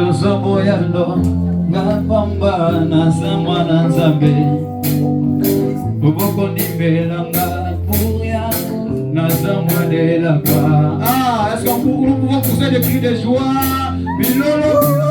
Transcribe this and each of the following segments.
usoboyando ngapambana samwana nzambe uboko ndimbelanga pouria nazamwanelaka. Ah, est-ce qu'on pouvons pousser des cris de joie? Bilolo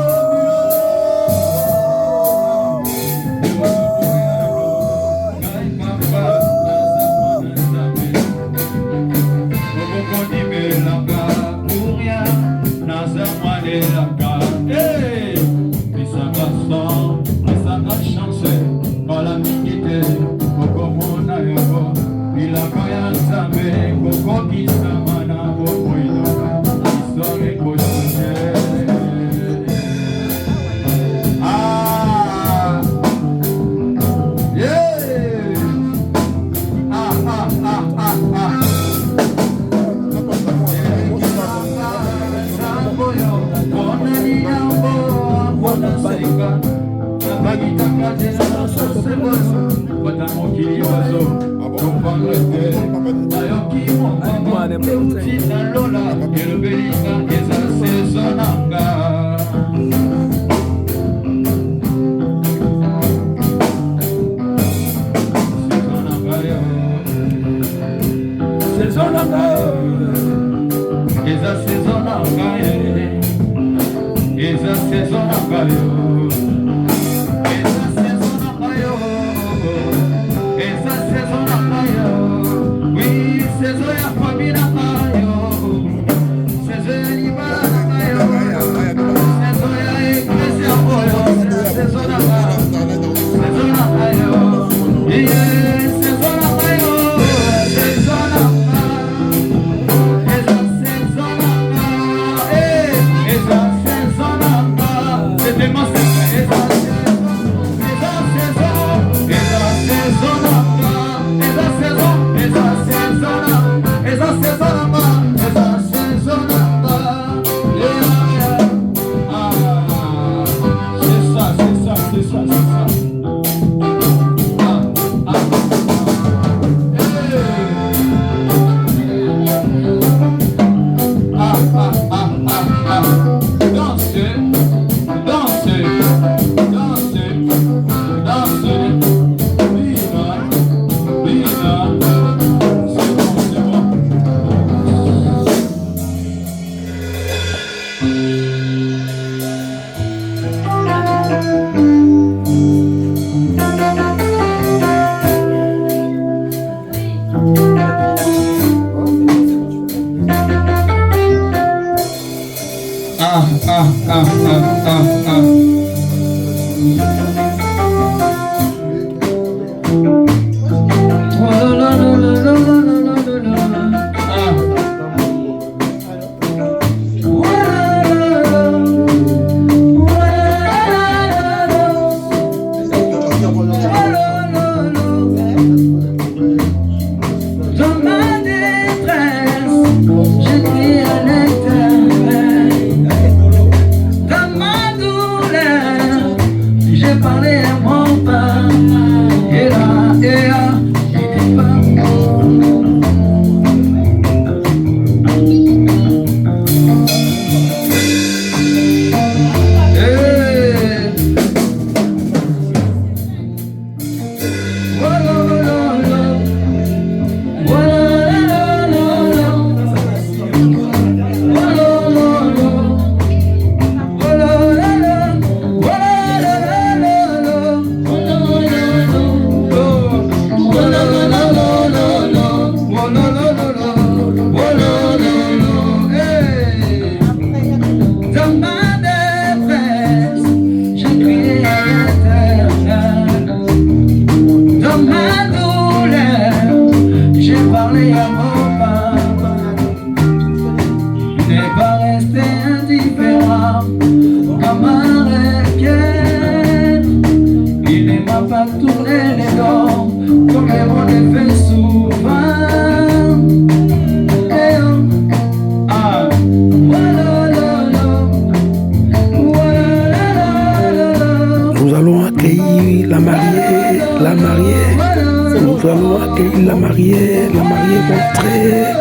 la mariée montrée.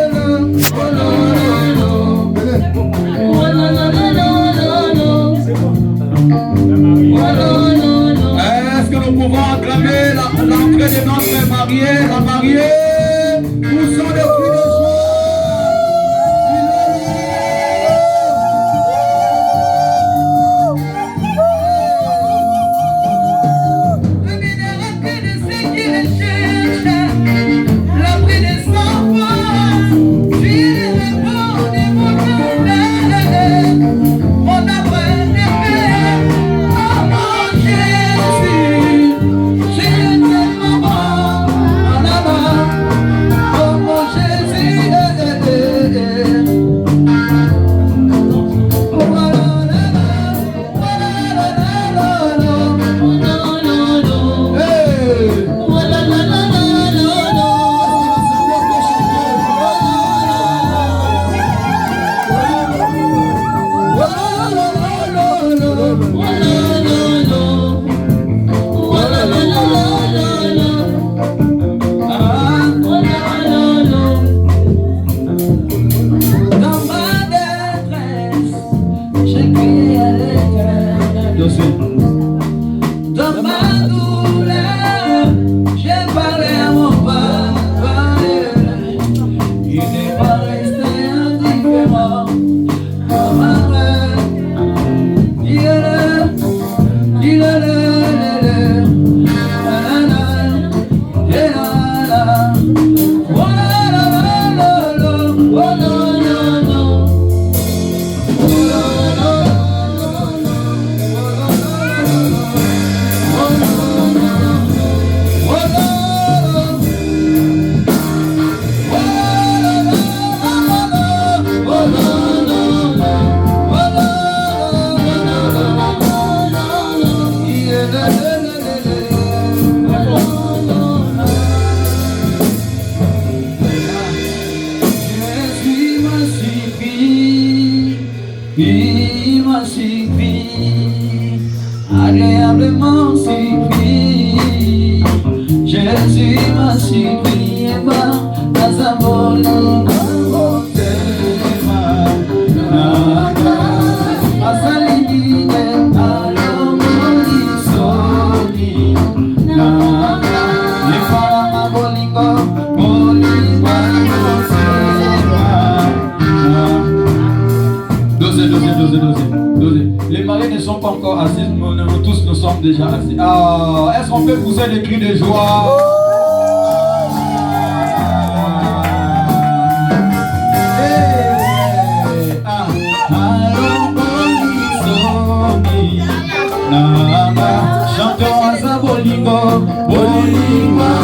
pouvons acclamer l'entrée de notre mariée, la mariée. Où sont les cris de joie? Il m'a suffi, agréablement suffi. Jésus m'a suffi, et pas à sa volonté. Les mariés ne sont pas encore assis, nous tous nous sommes déjà assis. Ah, est-ce qu'on peut pousser des cris de joie? Chantons à sa bolingo, bolingo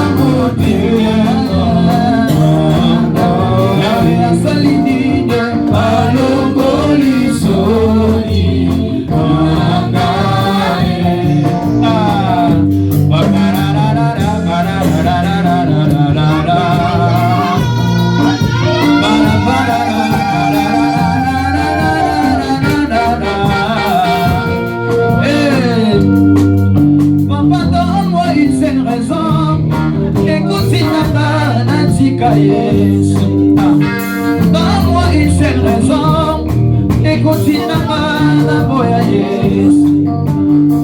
donne-moi une seule raison et continue à boya yes.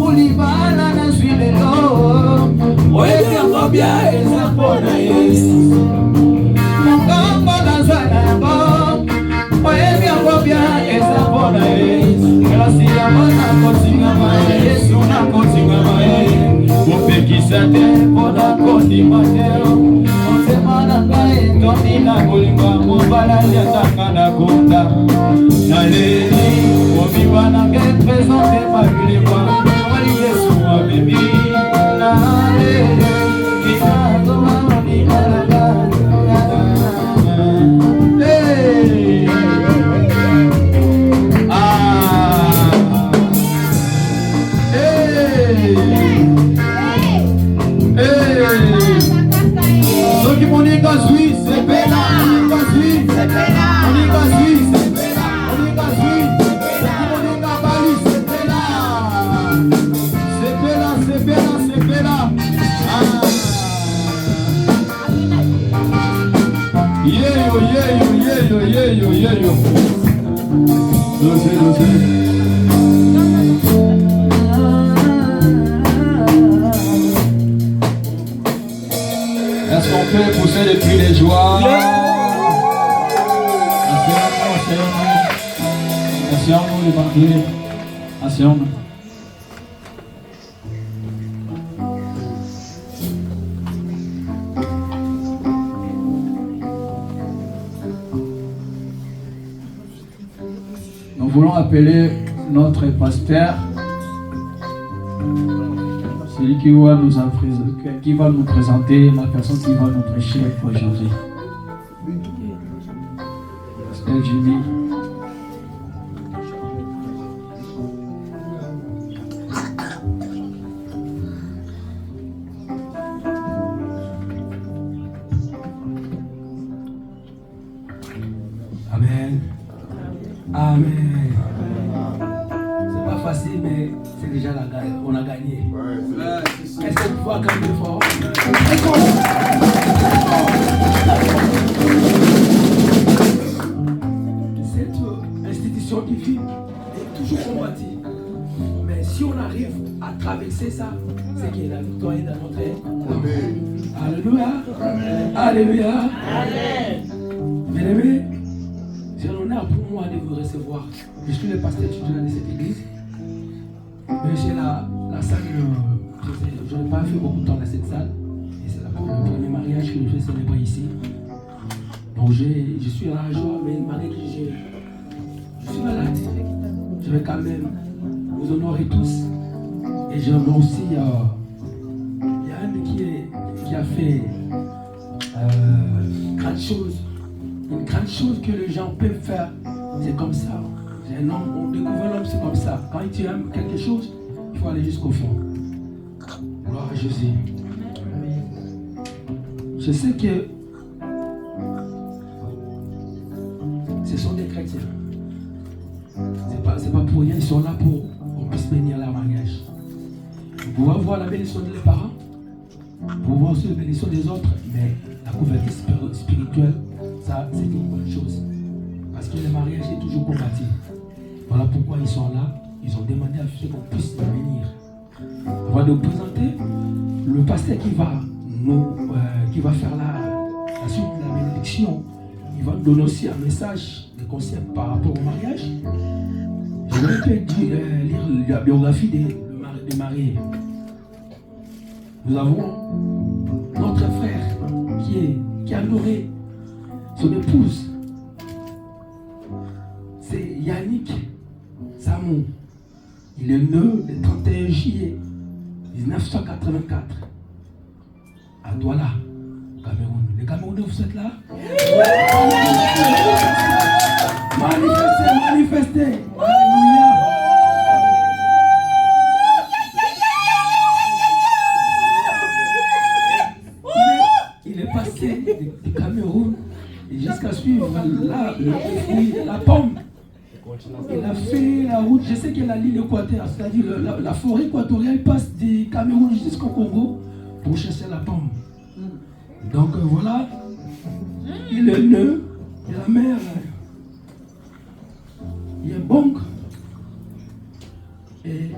Olivana na suile lo, oye yango bia eza pona yes. Mongamba na zana yango, oye yango bia eza pona yes. Grâce ya mana kotinga ma Yesu na kotinga ma ye. Opekisa te pona kondima te. Toni na bolingo mobala yatanga na konda naleli obiba na ke présente mabilema wali Yesu abebi naleli kinazo mani malaka hey ah hey hey so ki monika zui Yo. fait pousser des cris de joie. Asseyons-nous, les banquiers. Asseyons-nous. Nous voulons appeler notre pasteur, celui qui va nous présenter la personne qui va nous prêcher aujourd'hui. Pasteur Jimmy. Amen. Amen. C'est pas facile, mais c'est déjà la gagne. On a gagné. Est-ce que tu vois quand même fort? Cette institution divine est toujours combattue. Mais si on arrive à traverser ça, c'est que la victoire est dans notre aide. Alléluia. Alléluia. Amen. Bien-aimés, c'est un honneur pour moi de vous recevoir. Je suis le pasteur titulaire de cette église. Mais j'ai la salle, je n'ai pas fait beaucoup de temps dans cette salle. Et c'est le premier mariage que je vais célébrer ici. Donc je suis à la joie, mais malgré que je suis malade, je vais quand même vous honorer tous. Et j'aimerais aussi, il y a un qui a fait une grande chose que les gens peuvent faire, c'est comme ça. C'est un homme, on découvre l'homme, c'est comme ça. Quand tu aimes quelque chose, il faut aller jusqu'au fond. Gloire à Jésus. Je sais que ce sont des chrétiens. C'est pas pour rien, ils sont là pour qu'on puisse bénir leur mariage. Vous pouvez voir la bénédiction des parents, vous pouvez voir aussi la bénédiction des autres, mais la couverture spirituelle, ça c'est une bonne chose. Parce que le mariage est toujours combattu. Voilà pourquoi ils sont là. Ils ont demandé à ce qu'on puisse venir. Avant de vous présenter le pasteur qui va faire la suite de la bénédiction. Il va nous donner aussi un message, des conseils par rapport au mariage. Je vais lire la biographie des mariés. Nous avons notre frère qui a adoré son épouse. C'est Yannick Samou. Il est né le 31 juillet 1984 à Douala, Cameroun. Les Camerounais, vous êtes là? Manifestez. Alléluia. Il est passé du Cameroun jusqu'à suivre la pomme. Il a fait la route, je sais que la ligne équatoriale, c'est-à-dire la forêt équatoriale passe du Cameroun jusqu'au Congo pour chercher la pomme. Donc voilà, il est né de la mère. Il est bon. Et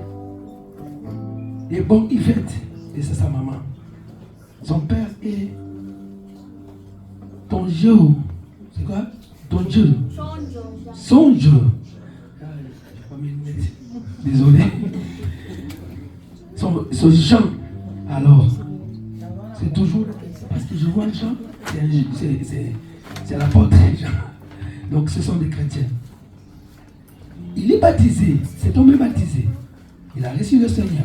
bon Yvette, et c'est sa maman. Son père est ton Dieu. C'est quoi? Ton Dieu. Son Dieu. Désolé. Son Jean. Alors, c'est toujours parce que je vois Jean, c'est l'apôtre Jean. Donc ce sont des chrétiens. Il est baptisé, cet homme est baptisé. Il a reçu le Seigneur.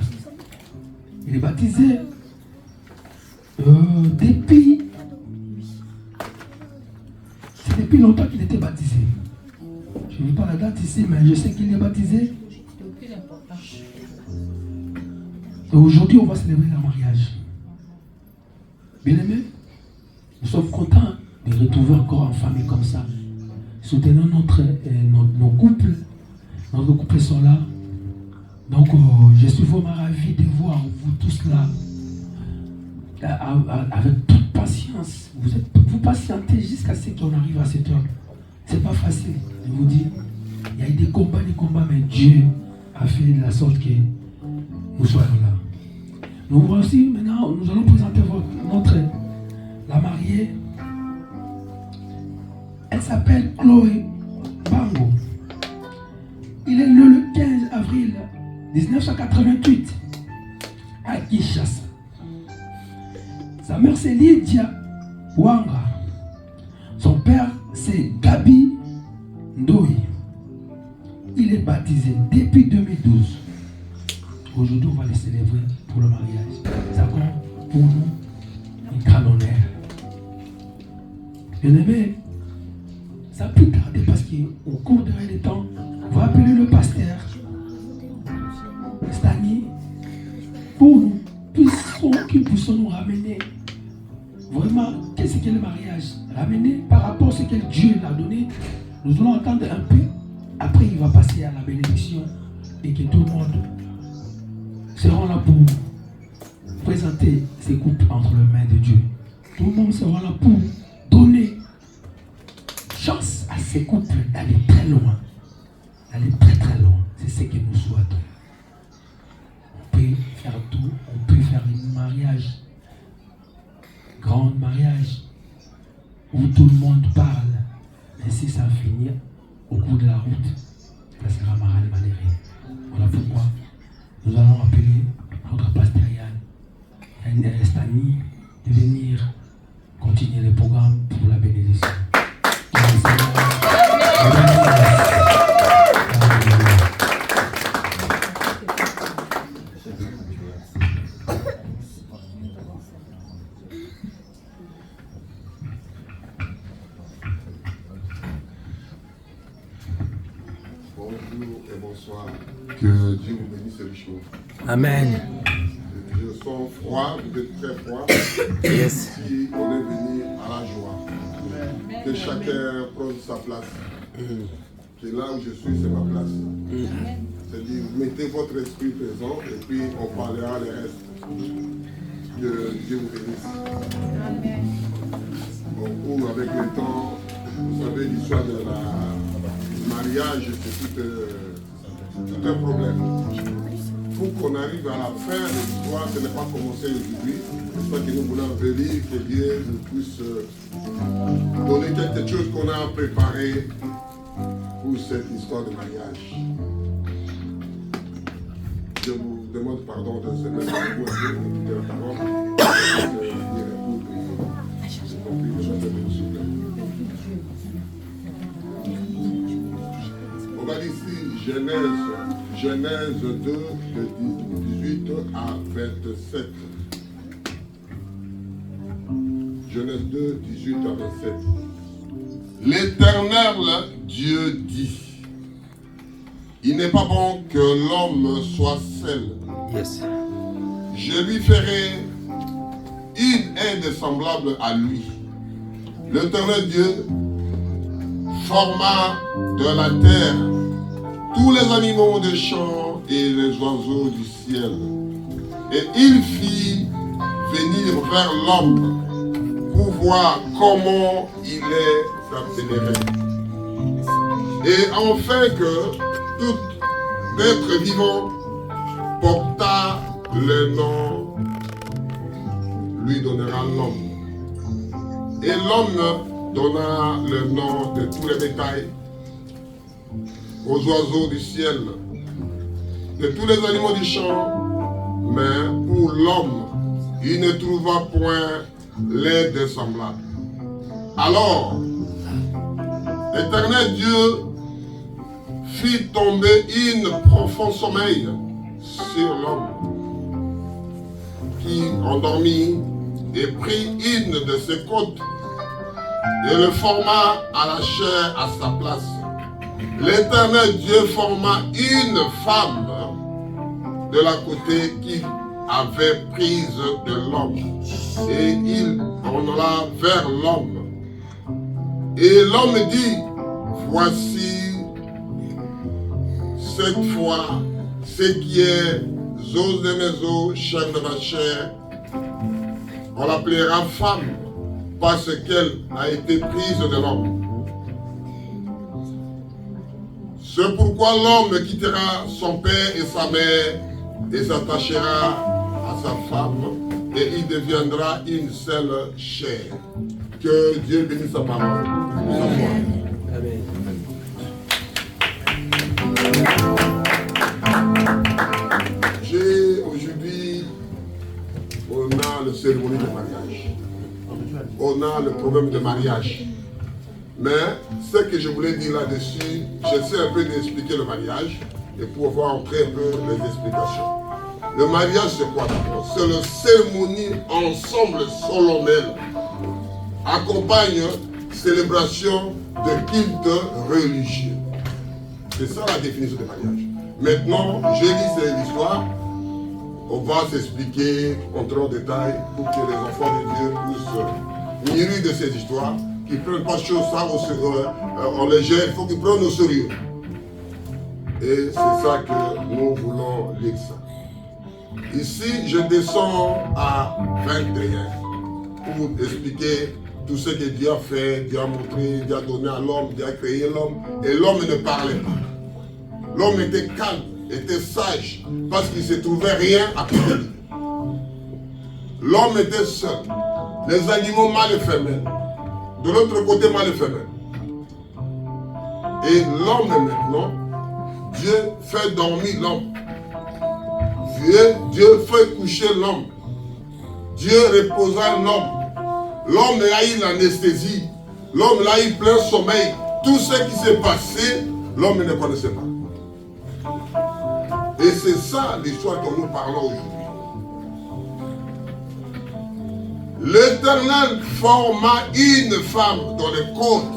Il est baptisé depuis longtemps qu'il était baptisé. Je ne dis pas la date ici, mais je sais qu'il est baptisé. Et aujourd'hui, on va célébrer le mariage. Bien aimé, nous sommes contents de retrouver encore en famille comme ça. Soutenons nos couples. Nos couples sont là. Donc, je suis vraiment ravi de voir vous tous là. Avec toute patience. Vous patientez jusqu'à ce qu'on arrive à cette heure. C'est pas facile. Je vous dis, il y a eu des combats, mais Dieu a fait de la sorte que nous soyons là. Nous voici maintenant, nous allons présenter la mariée, elle s'appelle Chloé Bango. Il est né le 15 avril 1988 à Kinshasa. Sa mère c'est Lydia Wanga. Son père c'est Gabi Ndoye. Il est baptisé depuis 2012. Aujourd'hui, on va les célébrer pour le mariage. Ça compte pour nous un grand honneur. Bien aimé, ça peut tarder parce qu'au cours des temps, on va appeler le pasteur Stani pour nous, qui puissent nous ramener vraiment qu'est-ce qu'est le mariage. Ramener par rapport à ce que Dieu l'a donné. Nous allons entendre un peu. Après, il va passer à la bénédiction et que tout le monde sera là pour présenter ces couples entre les mains de Dieu. Tout le monde sera là pour donner chance à ces couples d'aller très loin. D'aller très très loin. C'est ce que nous souhaitons. On peut faire tout. On peut faire un mariage, grand mariage, où tout le monde parle. Mais si ça finit au cours de la route, ça sera mal malheureux. Voilà pourquoi nous allons appeler notre pasteur Yann Stani de venir continuer le programme pour la bénédiction. Bonjour et bonsoir. Que Dieu vous bénisse richement. Amen. Je sens froid, vous êtes très froid. Yes. Si on est venu à la joie, que chacun prenne sa place. Que là où je suis, c'est ma place. C'est-à-dire, mettez votre esprit présent et puis on parlera le reste. Que Dieu vous bénisse. Bon, ou avec le temps, vous savez, l'histoire de la mariage, c'est tout un problème. Pour qu'on arrive à la fin de l'histoire, ce n'est pas commencé aujourd'hui. C'est pas que nous voulons venir, que Dieu nous puisse donner quelque chose qu'on a préparé pour cette histoire de mariage. Je vous demande pardon de se mettre à vous de la parole. On va dire ici Genèse 2, de 18 à 27. Genèse 2, 18 à 27. L'Éternel Dieu dit, il n'est pas bon que l'homme soit seul. Yes. Je lui ferai une aide semblable à lui. L'Éternel Dieu forma de la terre tous les animaux des champs et les oiseaux du ciel. Et il fit venir vers l'homme pour voir comment il les accélérait. Et enfin que tout être vivant porta le nom, lui donnera l'homme. Et l'homme donna le nom de tous les bétails, aux oiseaux du ciel, de tous les animaux du champ, mais pour l'homme, il ne trouva point l'aide semblable. Alors, l'Éternel Dieu fit tomber un profond sommeil sur l'homme, qui endormit et prit une de ses côtes et le forma à la chair à sa place. L'Éternel Dieu forma une femme de la côté qu'il avait prise de l'homme, et il en alla vers l'homme. Et l'homme dit, voici cette fois ce qui est os de mes os, chair de ma chair. On l'appellera femme parce qu'elle a été prise de l'homme. C'est pourquoi l'homme quittera son père et sa mère et s'attachera à sa femme, et il deviendra une seule chair. Que Dieu bénisse sa parole. Amen. Aujourd'hui, on a le cérémonie de mariage. On a le problème de mariage. Mais ce que je voulais dire là-dessus, j'essaie un peu d'expliquer le mariage et pour pouvoir entrer un peu les explications. Le mariage, c'est quoi d'abord? C'est la cérémonie ensemble solennelle. Accompagne célébration de culte religieux. C'est ça la définition du mariage. Maintenant, j'ai dit c'est l'histoire. On va s'expliquer, entrer en détail pour que les enfants de Dieu puissent mûrir de ces histoires, qu'ils ne prennent pas ça en légère, il faut qu'ils prennent au sérieux. Et c'est ça que nous voulons lire ça. Ici, je descends à 21 pour expliquer tout ce que Dieu a fait, Dieu a montré, Dieu a donné à l'homme, Dieu a créé l'homme, et l'homme ne parlait pas. L'homme était calme, était sage, parce qu'il ne se trouvait rien à côté de lui. L'homme était seul. Les animaux mâles et femelles. De l'autre côté, mâles et femelles. Et l'homme maintenant, Dieu fait dormir l'homme. Dieu fait coucher l'homme. Dieu reposa l'homme. L'homme a eu l'anesthésie. L'homme a eu plein sommeil. Tout ce qui s'est passé, l'homme ne connaissait pas. Et c'est ça l'histoire dont nous parlons aujourd'hui. L'Éternel forma une femme dans les côtes.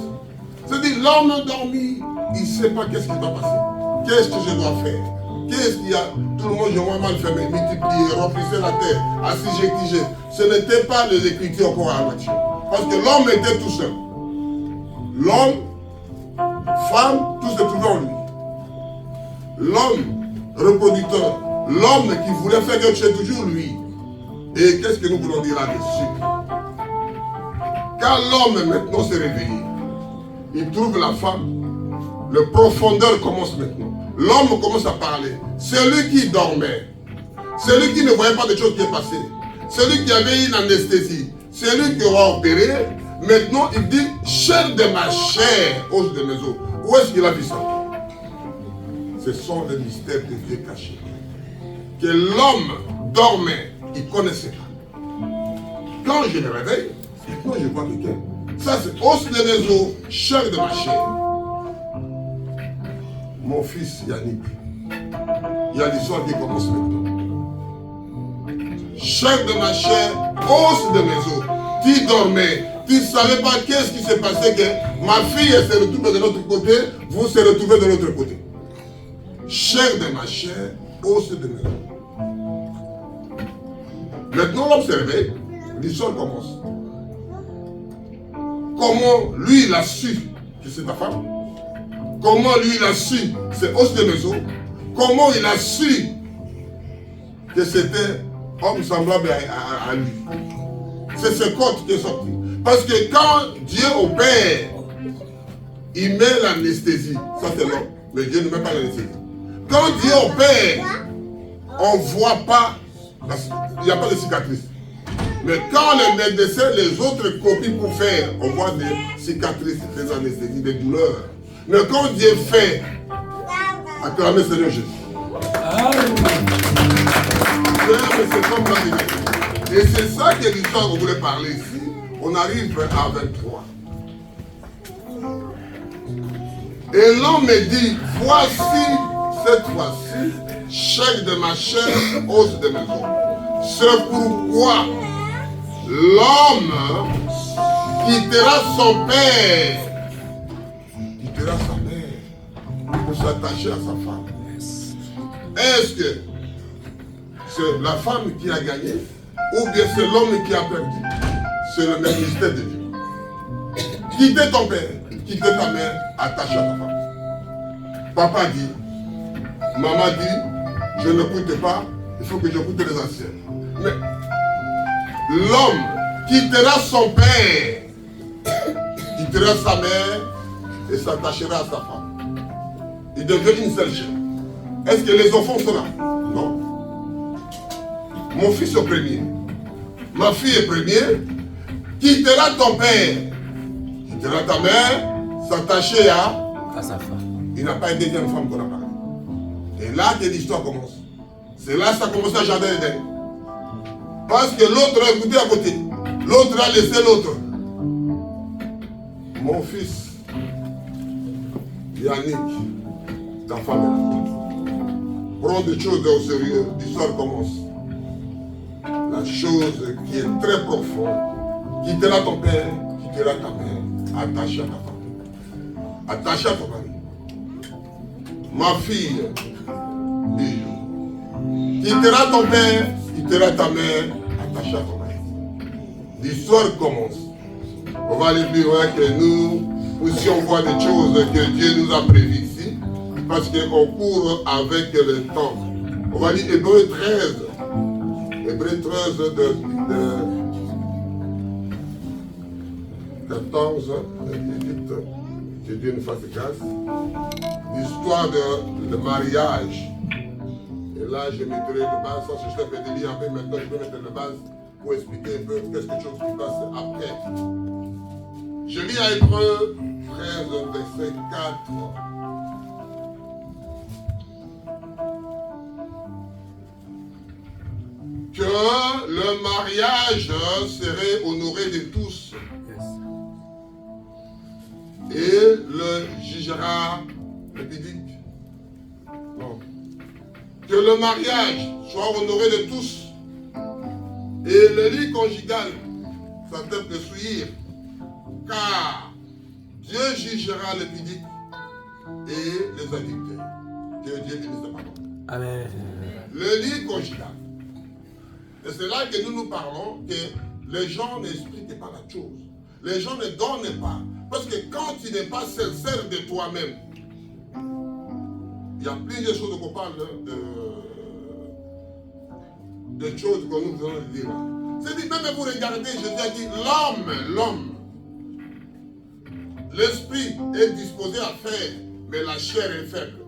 C'est-à-dire, l'homme dormi, il ne sait pas qu'est-ce qui va passer. Qu'est-ce que je dois faire? Qu'est-ce qu'il y a? Tout le monde, je vois mal faire, mais multiplier, remplissez la terre, assujettir. Ce n'était pas les Écritures encore à la nature. Parce que l'homme était tout seul. L'homme, femme, tout se trouvait en lui. L'homme reproducteur, l'homme qui voulait faire quelque chose, toujours lui. Et qu'est-ce que nous voulons dire là-dessus? Quand l'homme maintenant s'est réveillé, il trouve la femme, le profondeur commence maintenant. L'homme commence à parler. Celui qui dormait, celui qui ne voyait pas de choses qui est passé, celui qui avait une anesthésie, celui qui aura opéré, maintenant il dit, chair de ma chair, os de mes os. Où est-ce qu'il a vu ça? Ce sont les mystères de Dieu cachés. Que l'homme dormait, il ne connaissait pas. Quand je me réveille, maintenant je vois quelqu'un. Ça c'est os de mes os, chair de ma chair. Mon fils Yannick, il y a l'histoire qui commence maintenant. Chair de ma chair, os de mes os. Tu dormais, tu ne savais pas qu'est-ce qui s'est passé, que ma fille s'est retrouvée de l'autre côté, vous se retrouvez de l'autre côté. Chair de ma chair, os de mes os. Maintenant l'homme se réveille, l'histoire commence. Comment lui il a su que c'est ta femme? Comment lui il a su c'est os de mes os? Comment il a su que c'était homme semblable à lui? C'est ce code qui est sorti. Parce que quand Dieu opère, il met l'anesthésie. Ça c'est l'homme. Mais Dieu ne met pas l'anesthésie. Quand Dieu opère, on ne voit pas, il n'y a pas de cicatrices. Mais quand les médecins, les autres copient pour faire, on voit des cicatrices, des anesthésies, des douleurs. Mais quand Dieu fait, acclamez Seigneur Jésus. C'est comme ça. Et c'est ça que l'histoire qu'on voulait parler ici. On arrive à 23. Et l'homme me dit, voici cette fois-ci, chair de ma chair, os de mes os. C'est pourquoi l'homme quittera son père, quittera sa mère pour s'attacher à sa femme. Est-ce que c'est la femme qui a gagné ou bien c'est l'homme qui a perdu? C'est le même mystère de Dieu. Quitter ton père, quitter ta mère, attache à ta femme. Papa dit, maman dit, je n'écoute pas, il faut que j'écoute les anciens. Mais l'homme quittera son père, quittera sa mère et s'attachera à sa femme. Il devient une seule chair. Est-ce que les enfants sont là? Non. Mon fils au premier, ma fille est première, quittera ton père, quittera ta mère, s'attacher à sa femme. Il n'a pas une deuxième femme qu'on a parlé. Et là que l'histoire commence. C'est là que ça commence à jardin d'Éden. Parce que l'autre a écouté à côté. L'autre a laissé l'autre. Mon fils, Yannick, ta femme est là. Prends des choses au sérieux. L'histoire commence. La chose qui est très profonde. Quittera ton père, quittera ta mère. Attaché à ta femme. Attaché à ton mari. Ma fille, bijou. Quittera ton père, quittera ta mère, attaché à ton mari. L'histoire commence. On va aller plus loin que nous puissions voir des choses que Dieu nous a prévues ici. Parce qu'on court avec le temps. On va lire Hébreu 13. Hébreu 13 de 14 et 18. Que Dieu nous fasse grâce. L'histoire de mariage. Et là, je mettrai le base, ça je t'ai fait des liens un peu, maintenant je vais mettre le base pour expliquer un peu quelque chose qui passe après. Je lis à Hébreu 13, verset 4. Que le mariage serait honoré de tous. Et le jugera le pudique. Non. Que le mariage soit honoré de tous. Et le lit conjugal, ça peut le souillir. Car Dieu jugera le pudique et les adultères. Que Dieu bénisse la parole. Amen. Le lit conjugal. Et c'est là que nous parlons que les gens n'expliquent pas la chose. Les gens ne donnent pas. Parce que quand tu n'es pas sincère de toi-même, il y a plusieurs choses qu'on parle de choses que nous allons dire. C'est dit, même vous regardez, Jésus a dit, l'homme, l'esprit est disposé à faire, mais la chair est faible.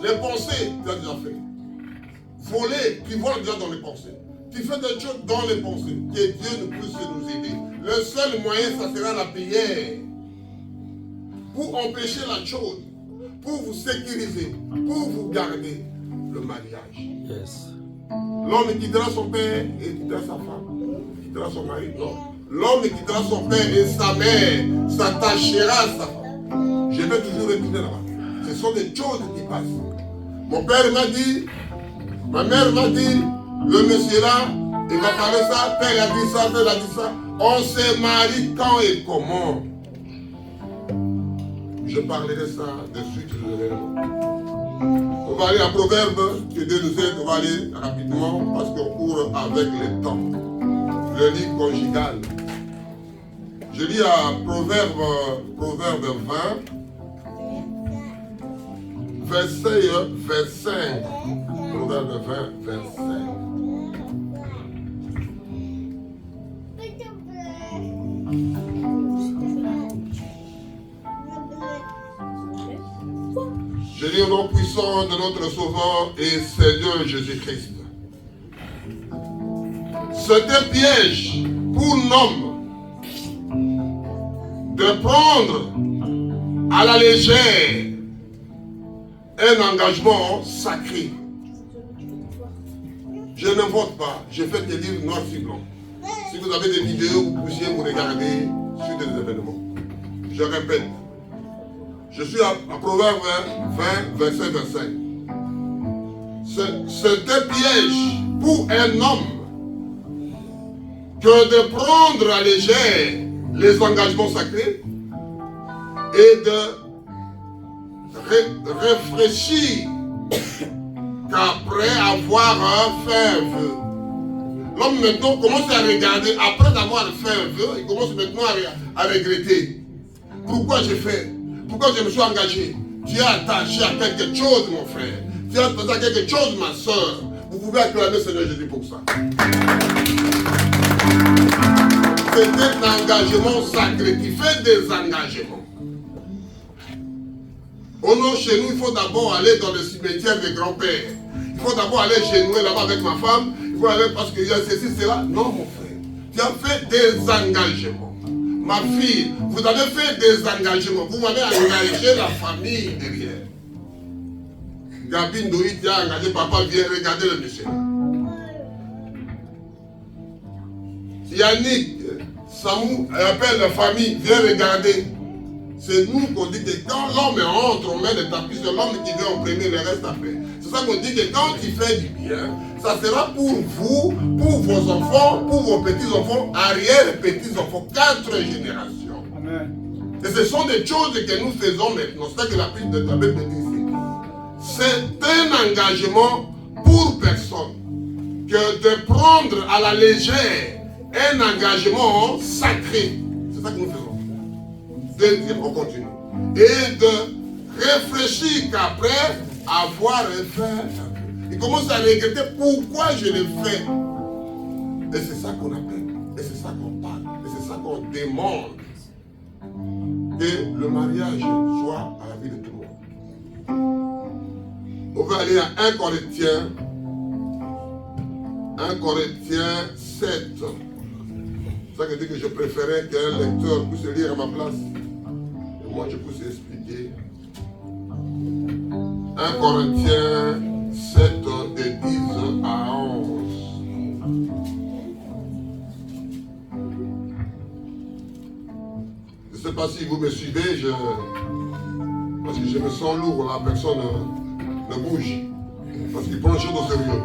Les pensées, tu as déjà fait. Voler, tu voles déjà dans les pensées. Tu fais des choses dans les pensées. Que Dieu nous puisse nous aider. Le seul moyen, ça sera la prière. Pour empêcher la chose. Pour vous sécuriser. Pour vous garder le mariage. Yes. L'homme quittera son père et quittera sa femme. Quittera son mari. Non. L'homme quittera son père et sa mère s'attachera à sa femme. Je vais toujours répéter là-bas. Ce sont des choses qui passent. Mon père m'a dit, ma mère m'a dit, le monsieur là, il va parler ça, tel a dit ça, tel a dit ça. On se marie quand et comment. Je parlerai ça de suite, je verrai. On va aller à Proverbe, que Dieu nous aide, on va aller rapidement parce qu'on court avec le temps. Le lit conjugal. Je lis à Proverbe 20, verset 25. Proverbe 20, 25. Je lis au nom puissant de notre Sauveur et Seigneur Jésus-Christ. C'est un piège pour l'homme de prendre à la légère un engagement sacré. Je ne vote pas, je fais des livres noirs sur blanc. Si vous avez des vidéos, vous puissiez vous regarder sur des événements. Je répète, je suis à Proverbe 20, verset 25. C'est un piège pour un homme que de prendre à légère les engagements sacrés et de réfléchir qu'après avoir fait un vœu. L'homme maintenant commence à regarder, après avoir fait un vœu, il commence maintenant à regretter. Pourquoi j'ai fait? Pourquoi je me suis engagé? Tu es attaché à quelque chose, mon frère. Tu es attaché à quelque chose, ma soeur. Vous pouvez acclamer Seigneur Jésus pour ça. C'est un engagement sacré qui fait des engagements. Au nom chez nous, il faut d'abord aller dans le cimetière des grands-pères. Il faut d'abord aller genouiller là-bas avec ma femme. Il faut aller parce qu'il y a ceci, cela. Non, mon frère. Tu as fait des engagements. Ma fille, vous avez fait des engagements. Vous m'avez engagé la famille derrière. Gabi Ndoï, tu as engagé, papa, viens regarder le monsieur. Yannick, Samou, appelle la famille, viens regarder. C'est nous qu'on dit que quand l'homme entre, on met le tapis sur l'homme qui vient en premier, le reste après. C'est ça qu'on dit que quand tu fais du bien, ça sera pour vous, pour vos enfants, pour vos petits-enfants, arrière-petits-enfants, 4 générations. Amen. Et ce sont des choses que nous faisons maintenant. C'est ça que la Bible dit ici. C'est un engagement pour personne que de prendre à la légère un engagement sacré. C'est ça que nous faisons. Deuxième, on continue. Et de réfléchir qu'après avoir fait, il commence à regretter pourquoi je l'ai fait. Et c'est ça qu'on appelle, et c'est ça qu'on parle, et c'est ça qu'on demande. Que le mariage soit à la vie de tout le monde. On va aller à 1 Corinthiens 7. C'est ça que je dis que je préférais qu'un lecteur puisse lire à ma place. Et moi, je puisse expliquer. 1 Corinthiens 7, de 10 à 11. Je ne sais pas si vous me suivez, parce que je me sens lourd, la personne ne bouge. Parce qu'il prend les choses au sérieux.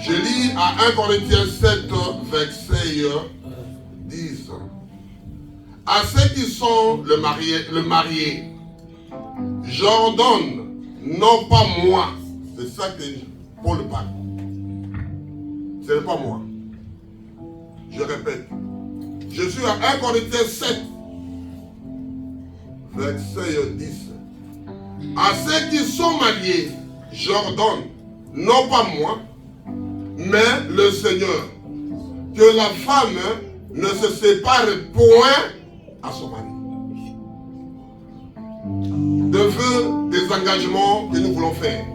Je lis à 1 Corinthiens 7, verset 10. À ceux qui sont le marié, j'ordonne, non pas moi. C'est ça que Paul parle. Ce n'est pas moi. Je répète. Je suis à 1 Corinthiens 7, verset 10. À ceux qui sont mariés, j'ordonne, non pas moi, mais le Seigneur, que la femme ne se sépare point à son mari. De vœux, des engagements que nous voulons faire.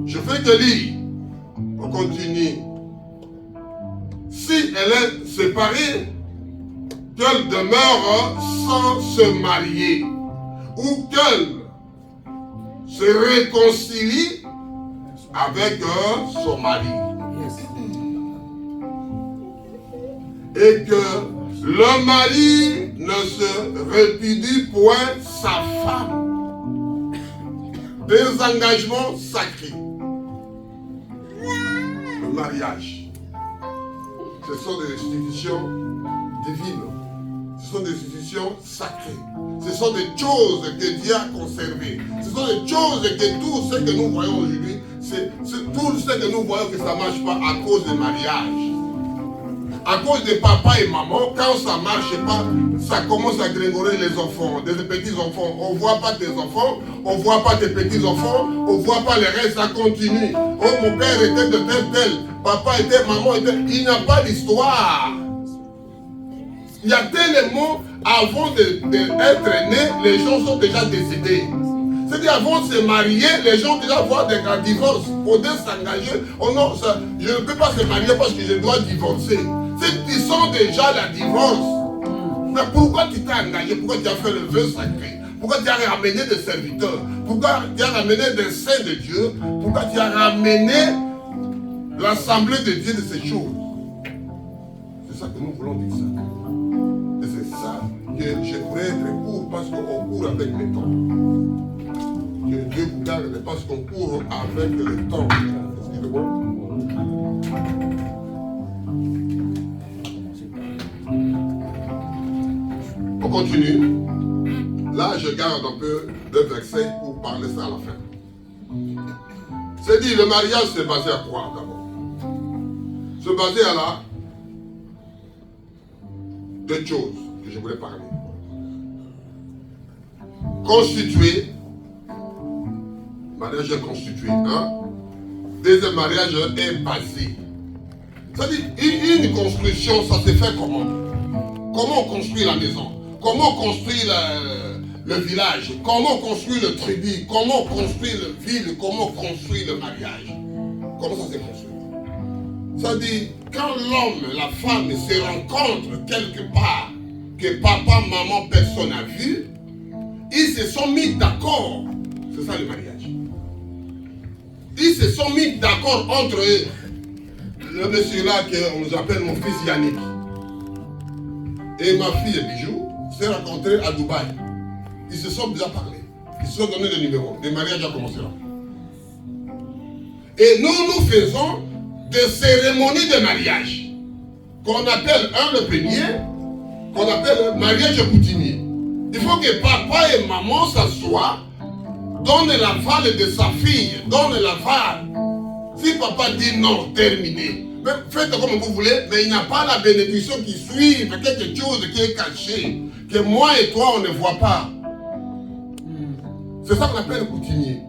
Je fais que lire. On continue. Si elle est séparée, qu'elle demeure sans se marier, ou qu'elle se réconcilie avec son mari. Et que le mari ne se répudie point sa femme. Des engagements sacrés. Le mariage. Ce sont des institutions divines. Ce sont des institutions sacrées. Ce sont des choses que Dieu a conservées. Ce sont des choses que tout ce que nous voyons aujourd'hui, c'est tout ce que nous voyons que ça ne marche pas à cause du mariage. À cause de papa et maman, quand ça ne marche pas, ça commence à gringoler les enfants, des petits-enfants. On ne voit pas tes enfants, on ne voit pas tes petits-enfants, on ne voit pas les restes, ça continue. Oh, mon père était de tel, papa était, maman était. Il n'y a pas d'histoire. Il y a tellement, avant d'être nés, les gens sont déjà décédés. C'est-à-dire, avant de se marier, les gens déjà voient des divorces. Pour s'engager, oh non, ça, je ne peux pas se marier parce que je dois divorcer. Tu sens déjà la divorce. Mais pourquoi tu t'es engagé? Pourquoi tu as fait le vœu sacré? Pourquoi tu as ramené des serviteurs? Pourquoi tu as ramené des saints de Dieu? Pourquoi tu as ramené l'assemblée de Dieu de ces choses? C'est ça que nous voulons dire ça. Et c'est ça que je pourrais être court parce qu'on court avec le temps. Que Dieu vous garde parce qu'on court avec le temps. Excusez-moi. On continue. Là, je garde un peu le verset pour parler ça à la fin. C'est dit, le mariage, c'est basé à quoi d'abord? C'est basé à la deux choses que je voulais parler. Constitué, mariage est constitué. Deuxième mariage est basé. C'est-à-dire, une construction, ça se fait comment? Comment on construit la maison? Comment on construit le village? Comment on construit le tribu? Comment on construit la ville? Comment on construit le mariage? comment ça s'est construit? Ça dit, quand l'homme et la femme se rencontrent quelque part, que papa, maman, personne n'a vu, ils se sont mis d'accord. C'est ça le mariage. Ils se sont mis d'accord entre eux. Le monsieur là, qu'on nous appelle mon fils Yannick, et ma fille Bijou, s'est rencontrés à Dubaï. Ils se sont déjà parlé. Ils se sont donné le numéro. Le mariage a commencé là. Et nous faisons des cérémonies de mariage qu'on appelle le premier, qu'on appelle mariage coutumier. Il faut que papa et maman s'assoient, donnent la balle de sa fille, donnent la balle. Si papa dit non, terminé. Faites comme vous voulez, mais il n'y a pas la bénédiction qui suit, quelque chose qui est caché, que moi et toi on ne voit pas. C'est ça qu'on appelle coutumier.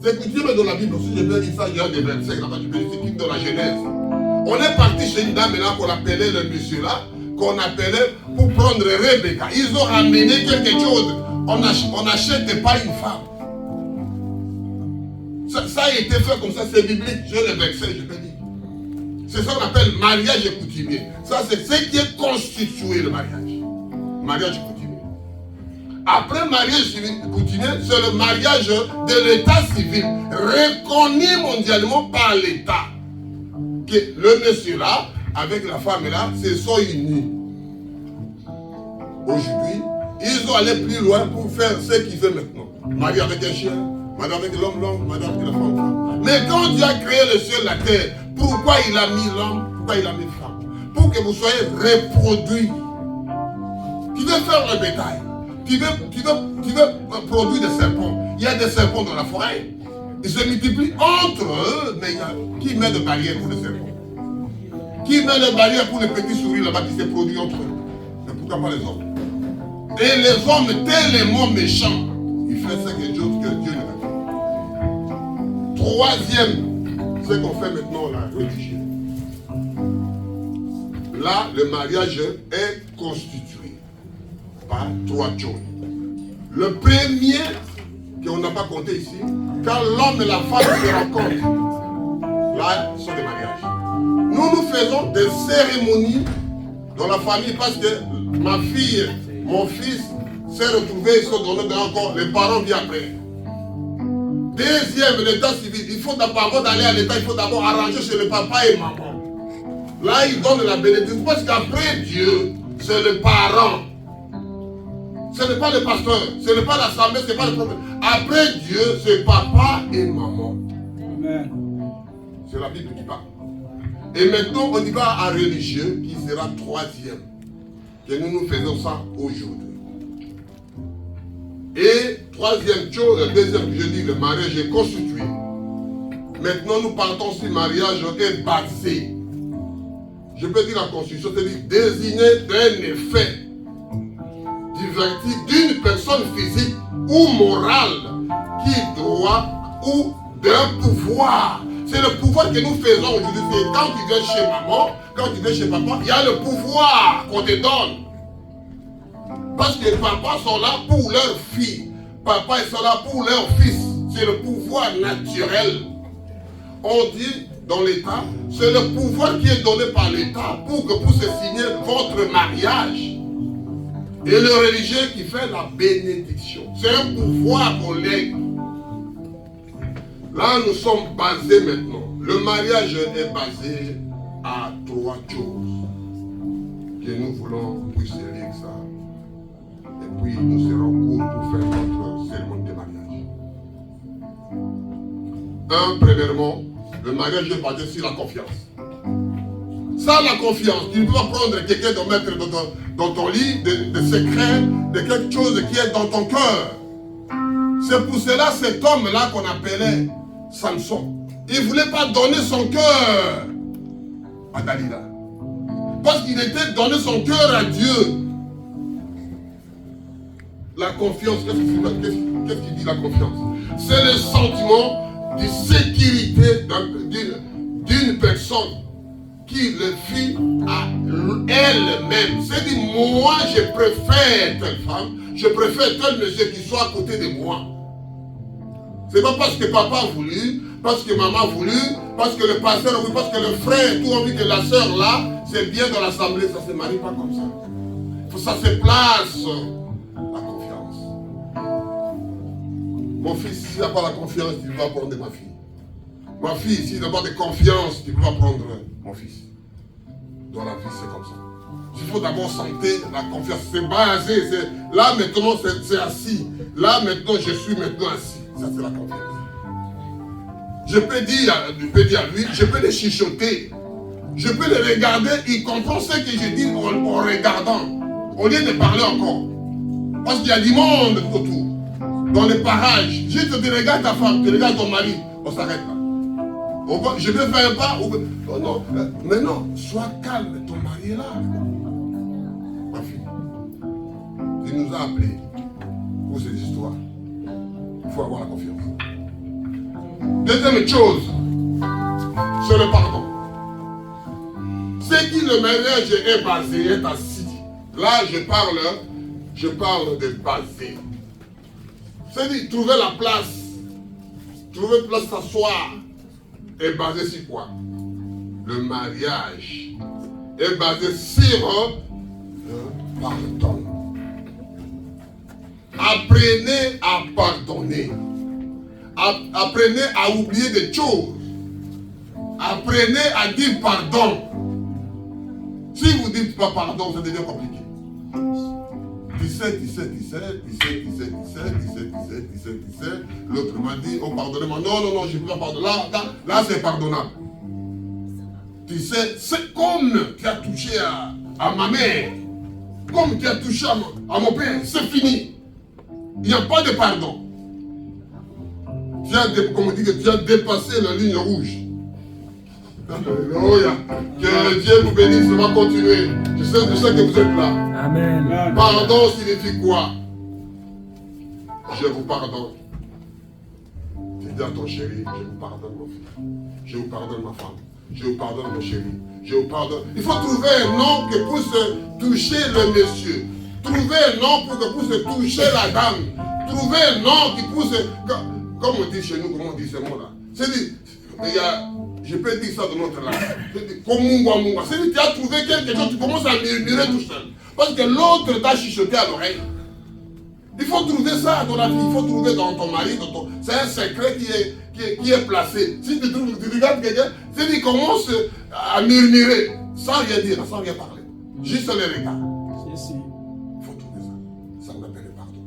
C'est coutumier dans la Bible aussi, je peux dire ça, il y a des versets là-bas, je peux dire c'est dans la Genèse. On est parti chez une dame là qu'on appelait le monsieur là, qu'on appelait pour prendre Rebecca. Ils ont ramené quelque chose. On n'achète pas une femme. Ça a été fait comme ça, c'est biblique. J'ai le verset, je peux dire. C'est ça qu'on appelle mariage coutumier. Ça, c'est ce qui est constitué le mariage. Mariage coutumier. Après mariage coutumier, c'est le mariage de l'état civil, reconnu mondialement par l'État. Que le monsieur là, avec la femme là, se sont unis. Aujourd'hui, ils ont allé plus loin pour faire ce qu'ils veulent maintenant. Marié avec un chien, marié avec l'homme, marié avec la femme. Mais quand Dieu a créé le ciel et la terre, pourquoi il a mis l'homme, pourquoi il a mis la femme? Pour que vous soyez reproduits. Tu veux faire le bétail, tu veux produire des serpents. Il y a des serpents dans la forêt. Ils se multiplient entre eux, mais qui met de barrières pour les serpents? Qui met les barrières pour les petits souris là-bas qui se produisent entre eux? Mais pourquoi pas les hommes? Et les hommes tellement méchants, ils font ce que Dieu ne veut pas. Troisième, ce qu'on fait maintenant, la religion. Là, le mariage est constitué par trois choses. Le premier, qu'on n'a pas compté ici, quand l'homme et la femme se rencontrent, là, ce sont des mariages. Nous faisons des cérémonies dans la famille parce que ma fille, mon fils s'est retrouvé, ils sont donnés encore, les parents viennent après. Deuxième, l'état civil, il faut d'abord, avant d'aller à l'état, il faut d'abord arranger chez le papa et maman. Là, ils donnent la bénédiction parce qu'après Dieu, c'est le parent. Ce n'est pas le pasteur, ce n'est pas l'assemblée, ce n'est pas le prophète. Après Dieu, c'est papa et maman. Amen. C'est la Bible qui parle. Et maintenant, on y va à religieux, qui sera troisième. Que nous faisons ça aujourd'hui. Et troisième chose, deuxième que je dis, le mariage est constitué. Maintenant, nous partons sur le mariage est basé. Je peux dire la constitution, c'est-à-dire désigner d'un effet diverti d'une personne physique ou morale qui doit ou d'un pouvoir. C'est le pouvoir que nous faisons aujourd'hui. C'est quand tu viens chez maman, quand tu viens chez papa, il y a le pouvoir qu'on te donne. Parce que papas sont là pour leur fille, papa sont là pour leur fils. C'est le pouvoir naturel. On dit dans l'État, c'est le pouvoir qui est donné par l'État pour se signer votre mariage. Et le religieux qui fait la bénédiction. C'est un pouvoir qu'on lègue. Là, nous sommes basés maintenant. Le mariage est basé à trois choses que nous voulons puisse lire ça. Et puis, nous serons courts pour faire notre cérémonie de mariage. Premièrement, le mariage est basé sur la confiance. Sans la confiance, tu dois prendre quelqu'un de mettre dans ton lit de secrets, de quelque chose qui est dans ton cœur. C'est pour cela cet homme-là qu'on appelait Samson. Il ne voulait pas donner son cœur à Dalila. Parce qu'il était donné son cœur à Dieu. La confiance, qu'est-ce qu'il dit la confiance? C'est le sentiment de sécurité d'une personne qui le fit à elle-même. C'est-à-dire, moi, je préfère telle femme, je préfère tel monsieur qui soit à côté de moi. Ce n'est pas parce que papa a voulu, parce que maman a voulu, parce que le pasteur a voulu, parce que le frère, tout a envie que la sœur là, c'est bien dans l'assemblée, ça ne se marie pas comme ça. Il faut que ça se place. La confiance. Mon fils, s'il n'a pas la confiance, il va prendre ma fille. Ma fille, s'il n'a pas de confiance, il va prendre mon fils. Dans la vie, c'est comme ça. Il faut d'abord sentir la confiance. C'est basé. Là, maintenant, c'est assis. Là, maintenant, je suis maintenant assis. Ça, c'est la confiance. Je peux dire à lui, je peux le chuchoter. Je peux le regarder. Il comprend ce que je dis en regardant. Au lieu de parler encore. Parce qu'il y a du monde autour. Dans les parages. Je te dis, regarde ta femme, tu regardes ton mari. On s'arrête là. Je vais faire un pas. Oh non. Mais non, sois calme. Ton mari est là. Ma fille. Il nous a appelés pour ces histoires. Il faut avoir la confiance. Deuxième chose, c'est le pardon. C'est qui le mariage est basé, est assis. Là, je parle de basé. C'est-à-dire, trouver la place, trouver une place s'asseoir, est basé sur quoi? Le mariage est basé sur le pardon. Apprenez à pardonner. Apprenez à oublier des choses. Apprenez à dire pardon. Si vous ne dites pas pardon, ça devient compliqué. 17. L'autre m'a dit, oh pardonnez-moi. Non, je ne peux pas pardonner. Là c'est pardonnable. Tu sais, c'est comme tu as touché à ma mère. Comme tu as touché à mon père. C'est fini. Il n'y a pas de pardon. Comme on dit que tu as dépassé la ligne rouge. Alléluia. Que Dieu vous bénisse, on va continuer. Je sais que vous êtes là. Amen. Pardon signifie quoi? Je vous pardonne. Tu dis à ton chéri, je vous pardonne mon fils. Je vous pardonne ma femme. Je vous pardonne mon chéri. Je vous pardonne. Il faut trouver un nom qui puisse toucher le monsieur. Trouver un nom pour que puisse toucher la dame. Trouver un nom qui puisse... Comme on dit chez nous, comment on dit ce mot-là? C'est-à-dire, je peux dire ça de notre langue. C'est-à-dire, tu as trouvé quelque chose, tu commences à murmurer tout seul. Parce que l'autre t'a chuchoté à l'oreille. Il faut trouver ça dans la vie, il faut trouver dans ton mari, c'est un secret qui est placé. Si tu regardes quelqu'un, c'est-à-dire, il commence à murmurer, sans rien dire, sans rien parler. Juste les regards. Il faut trouver ça. Ça on appelle le pardon.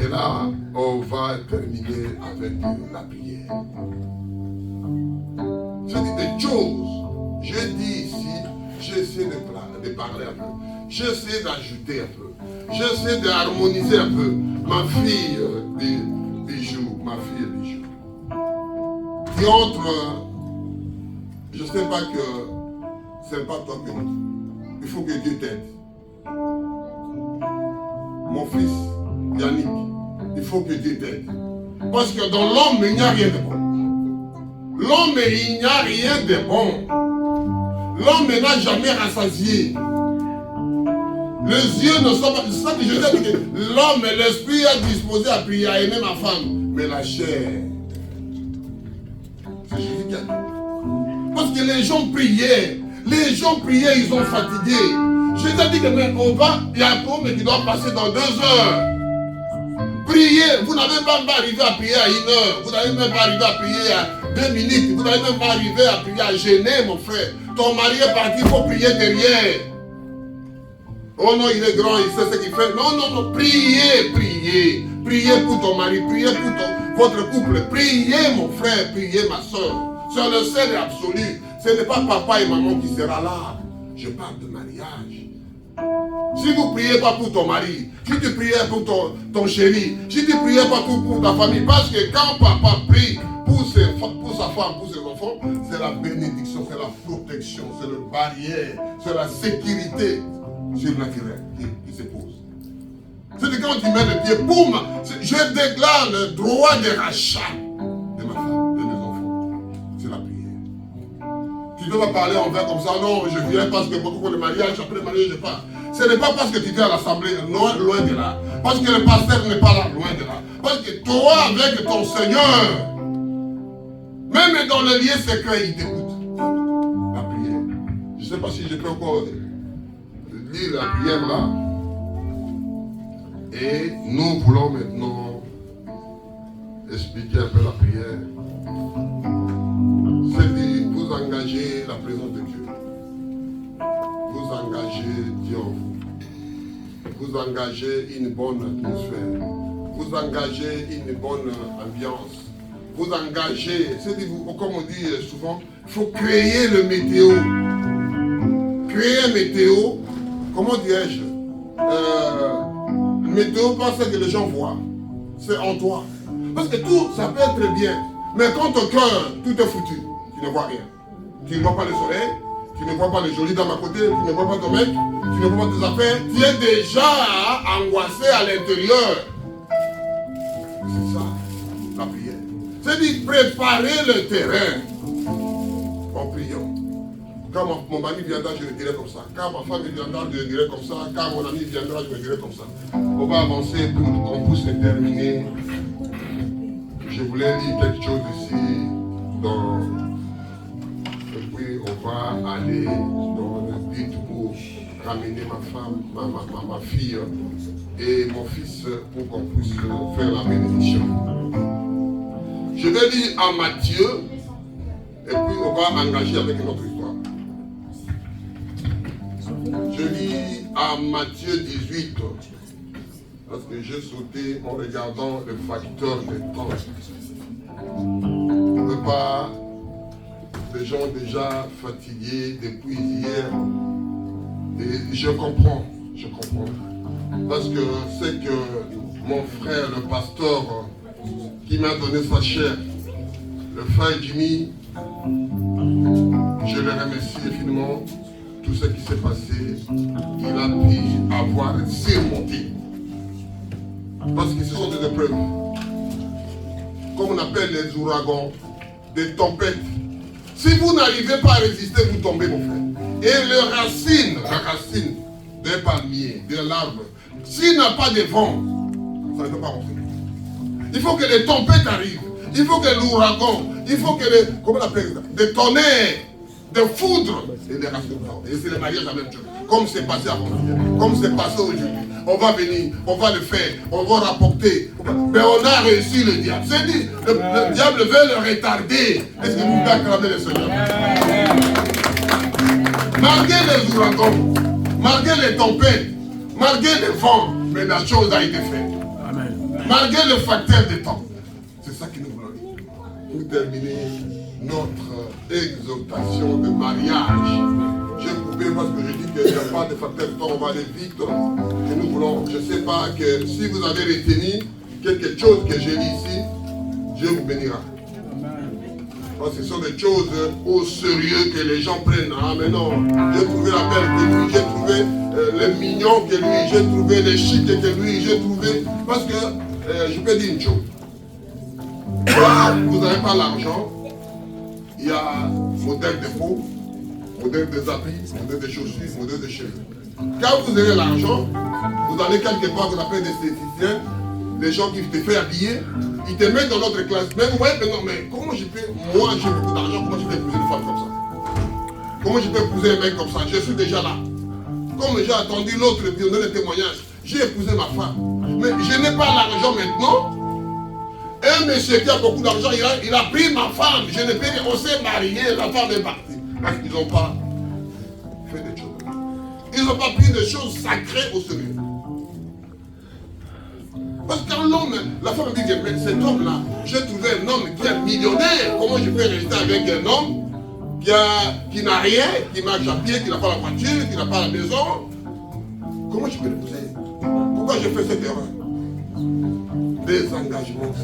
Et là, on va terminer avec la prière. Je dis des choses. Je dis ici, j'essaie de parler un peu. J'essaie d'ajouter un peu. J'essaie d'harmoniser un peu. Ma fille Bijou. Qui entre, je ne sais pas que c'est pas toi que il faut que Dieu t'aide. Mon fils, Yannick, il faut que Dieu t'aide. Parce que dans l'homme, il n'y a rien de bon. L'homme, il n'y a rien de bon. L'homme n'a jamais rassasié. Les yeux ne sont pas... C'est ça que je dis que l'homme et l'esprit est disposé à prier, à aimer ma femme. Mais la chair... C'est Jésus qui a dit. Parce que les gens priaient. Les gens priaient, ils sont fatigués. Jésus a dit que mais on va... Il y a un homme qui doit passer dans 2 heures. Priez. Vous n'avez même pas arrivé à prier à 1 heure. Vous n'avez même pas arrivé à prier à 2 minutes. Vous n'avez même pas arrivé à prier à gêner, mon frère. Ton mari est parti, il faut prier derrière. Oh non, il est grand, il sait ce qu'il fait. Non, priez. Priez pour ton mari, priez pour votre couple. Priez, mon frère, priez, ma soeur. C'est le seul et absolu. Ce n'est pas papa et maman qui sera là. Je parle de mariage. Si vous ne priez pas pour ton mari, si tu priez pour ton chéri, si tu ne priez pas pour ta famille, parce que quand papa prie pour sa femme, pour ses enfants, c'est la bénédiction, c'est la protection, c'est la barrière, c'est la sécurité surnaturelle qui se pose. C'est que quand tu mets le pied, boum, je déclare le droit de rachat de ma femme, de mes enfants. C'est la prière. Tu ne peux pas parler envers comme ça, non, je viens parce que pour le mariage, après le mariage, je pars. Ce n'est pas parce que tu es à l'assemblée, loin de là. Parce que le pasteur n'est pas là, loin de là. Parce que toi, avec ton Seigneur, même dans le lieu secret, il t'écoute. La prière. Je ne sais pas si je peux encore lire la prière là. Et nous voulons maintenant expliquer un peu la prière. C'est-à-dire vous engager la présence de Dieu. Vous engagez Dieu en vous. Vous engagez une bonne atmosphère. Vous engagez une bonne ambiance. Vous engagez, c'est-à-dire, comme on dit souvent, il faut créer le météo. Créer un météo, comment dirais-je, le météo, pas ce que les gens voient, c'est en toi. Parce que tout, ça peut être bien. Mais quand ton cœur, tout est foutu, tu ne vois rien. Tu ne vois pas le soleil, tu ne vois pas les jolis dames à côté, tu ne vois pas ton mec, tu ne vois pas tes affaires. Tu es déjà angoissé à l'intérieur. C'est ça, la prière. C'est-à-dire préparer le terrain en priant. Quand mon mari viendra, je le dirai comme ça. Quand ma femme viendra, je le dirai comme ça. Quand mon ami viendra, je le dirai comme ça. On va avancer pour qu'on puisse terminer. Je voulais dire quelque chose ici. Et puis on va aller dans le but pour ramener ma femme, ma fille et mon fils pour qu'on puisse faire la bénédiction. Je vais lire à Matthieu et puis on va engager avec notre histoire. Je lis à Matthieu 18 parce que j'ai sauté en regardant le facteur de temps. On ne peut pas, les gens déjà fatigués depuis hier, et je comprends. Parce que c'est que mon frère, le pasteur, qui m'a donné sa chair, le frère Jimmy, je le remercie infiniment. Tout ce qui s'est passé, il a pu avoir surmonté. Parce que ce sont des épreuves. Comme on appelle les ouragans, des tempêtes. Si vous n'arrivez pas à résister, vous tombez, mon frère. Et la racine d'un palmier, d'un arbre, s'il n'a pas de vent, ça ne peut pas monter. Il faut que les tempêtes arrivent. Il faut que l'ouragan, il faut que les, comment on appelle ça, des tonnerres, des foudres et des racines. Et c'est le mariage la même chose. Comme c'est passé avant-hier, comme c'est passé aujourd'hui. On va venir, on va le faire, on va rapporter. Mais on a réussi le diable. C'est dit, le diable veut le retarder. Est-ce que vous pouvez acclamer le Seigneur? Malgré les ouragans, malgré les tempêtes, malgré les vents, mais la chose a été faite. Malgré le facteur de temps. C'est ça qui nous voulons dire. Pour terminer notre exaltation de mariage. J'ai coupé parce que je dis qu'il n'y a pas de facteur de temps, on va aller vite. Et nous voulons, je ne sais pas, que si vous avez retenu quelque chose que j'ai dit ici, Dieu vous bénira. Parce que ce sont des choses au sérieux que les gens prennent. Ah mais non, j'ai trouvé la belle que lui, j'ai trouvé le mignon que lui, j'ai trouvé le chic que lui, j'ai trouvé. Parce que, je peux dire une chose. Vous n'avez pas l'argent, il y a modèle de peau, modèle des habits, modèle de chaussures, modèle de cheveux. Quand vous avez l'argent, vous allez quelque part, vous appelez des esthéticiens, des gens qui te font habiller, ils te mettent dans notre classe. Même ouais, mais non, mais comment je peux, moi j'ai beaucoup d'argent, comment je peux épouser une femme comme ça? Comment je peux épouser un mec comme ça? Je suis déjà là. Comme j'ai attendu l'autre donner le témoignage, j'ai épousé ma femme. Mais je n'ai pas l'argent maintenant. Un monsieur qui a beaucoup d'argent, il a pris ma femme. Je ne peux pas, on s'est marié, la femme est partie. Parce qu'ils n'ont pas fait des choses. Ils n'ont pas pris des choses sacrées au sérieux. Parce que quand l'homme, la femme dit que mais cet homme-là, j'ai trouvé un homme qui est millionnaire. Comment je peux rester avec un homme qui n'a rien, qui marche à pied, qui n'a pas la voiture, qui n'a pas la maison? Comment je peux l'épouser? Pourquoi je fais cette erreur? Des engagements.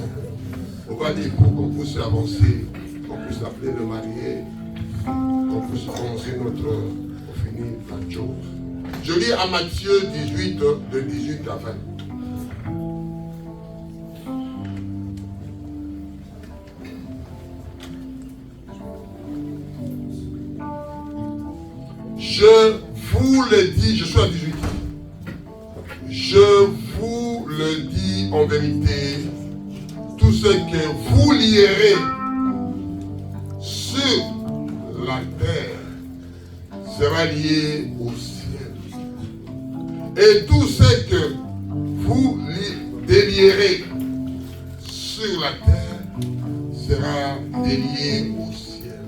On va dire pour qu'on puisse avancer, qu'on puisse appeler le marié, qu'on puisse avancer pour finir la chose. Je lis à Matthieu 18, de 18 à 20. Je vous le dis, je suis à 18. Je vous le dis en vérité, tout ce que vous lierez sur la terre sera lié au ciel. Et tout ce que vous délierez sur la terre sera délié au ciel.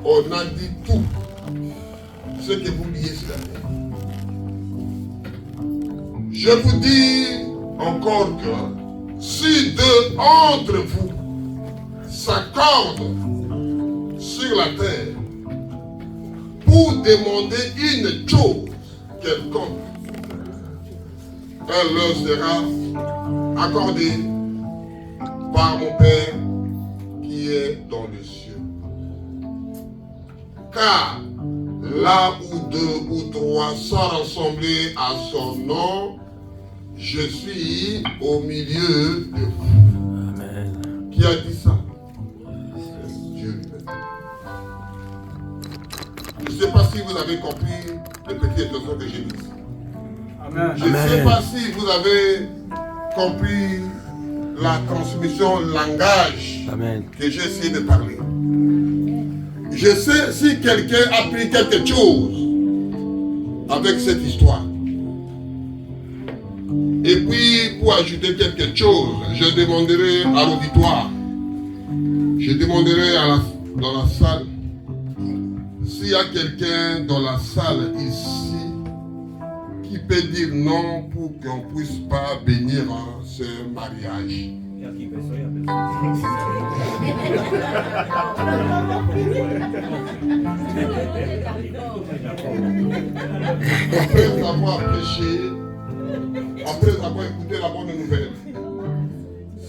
On a dit tout ce que vous liez sur la terre. Je vous dis encore que si deux entre vous s'accordent sur la terre pour demander une chose quelconque, elle leur sera accordée par mon Père qui est dans les cieux. Car là où deux ou trois sont rassemblés à son nom, je suis au milieu de vous. Amen. Qui a dit ça? Dieu lui-même. Je ne sais pas si vous avez compris les petites expressions que j'ai dites. Amen. Je ne sais pas si vous avez compris la transmission langage Amen. que j'ai essayé de parler. Je sais si quelqu'un a pris quelque chose avec cette histoire. Et puis, pour ajouter quelque chose, je demanderai à l'auditoire, je demanderai dans la salle, s'il y a quelqu'un dans la salle ici qui peut dire non pour qu'on ne puisse pas bénir ce mariage. Après avoir prêché, après avoir écouté la bonne nouvelle,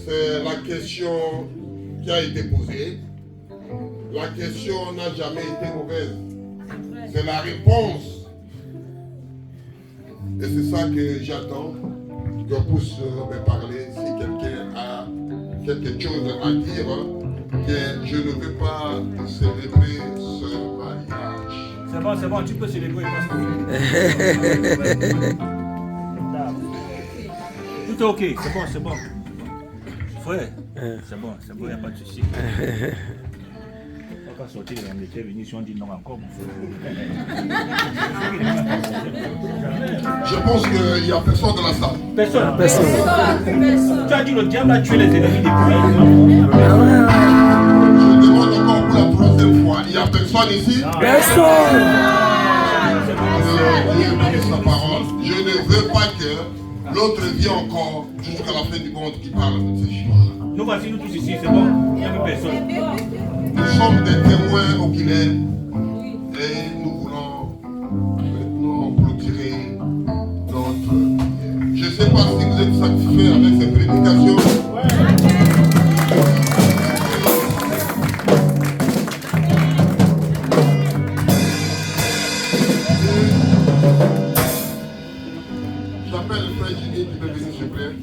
c'est la question qui a été posée. La question n'a jamais été mauvaise. C'est la réponse. Et c'est ça que j'attends, qu'on puisse me parler si quelqu'un a quelque chose à dire, que je ne veux pas célébrer ce mariage. C'est bon, tu peux célébrer. Tout est ok, c'est bon. Frère, c'est bon, il n'y a pas de souci. On va sortir, on était venu, si on dit non encore. Je pense qu'il n'y a personne dans la salle. Personne. Tu as dit le diable a tué les ennemis des pays. Je demande encore pour la troisième fois. Il n'y a personne ici? Personne. Dieu bénisse sa parole. Je ne veux pas que l'autre vienne encore jusqu'à la fin du monde qui parle de ces choses. Nous voici nous tous ici, c'est bon. Il n'y a plus personne. Nous sommes des témoins oculaires et nous voulons maintenant clôturer notre prière. Je ne sais pas si vous êtes satisfait avec cette prédication. J'appelle le frère Jimmy qui veut venir s'il vous plaît.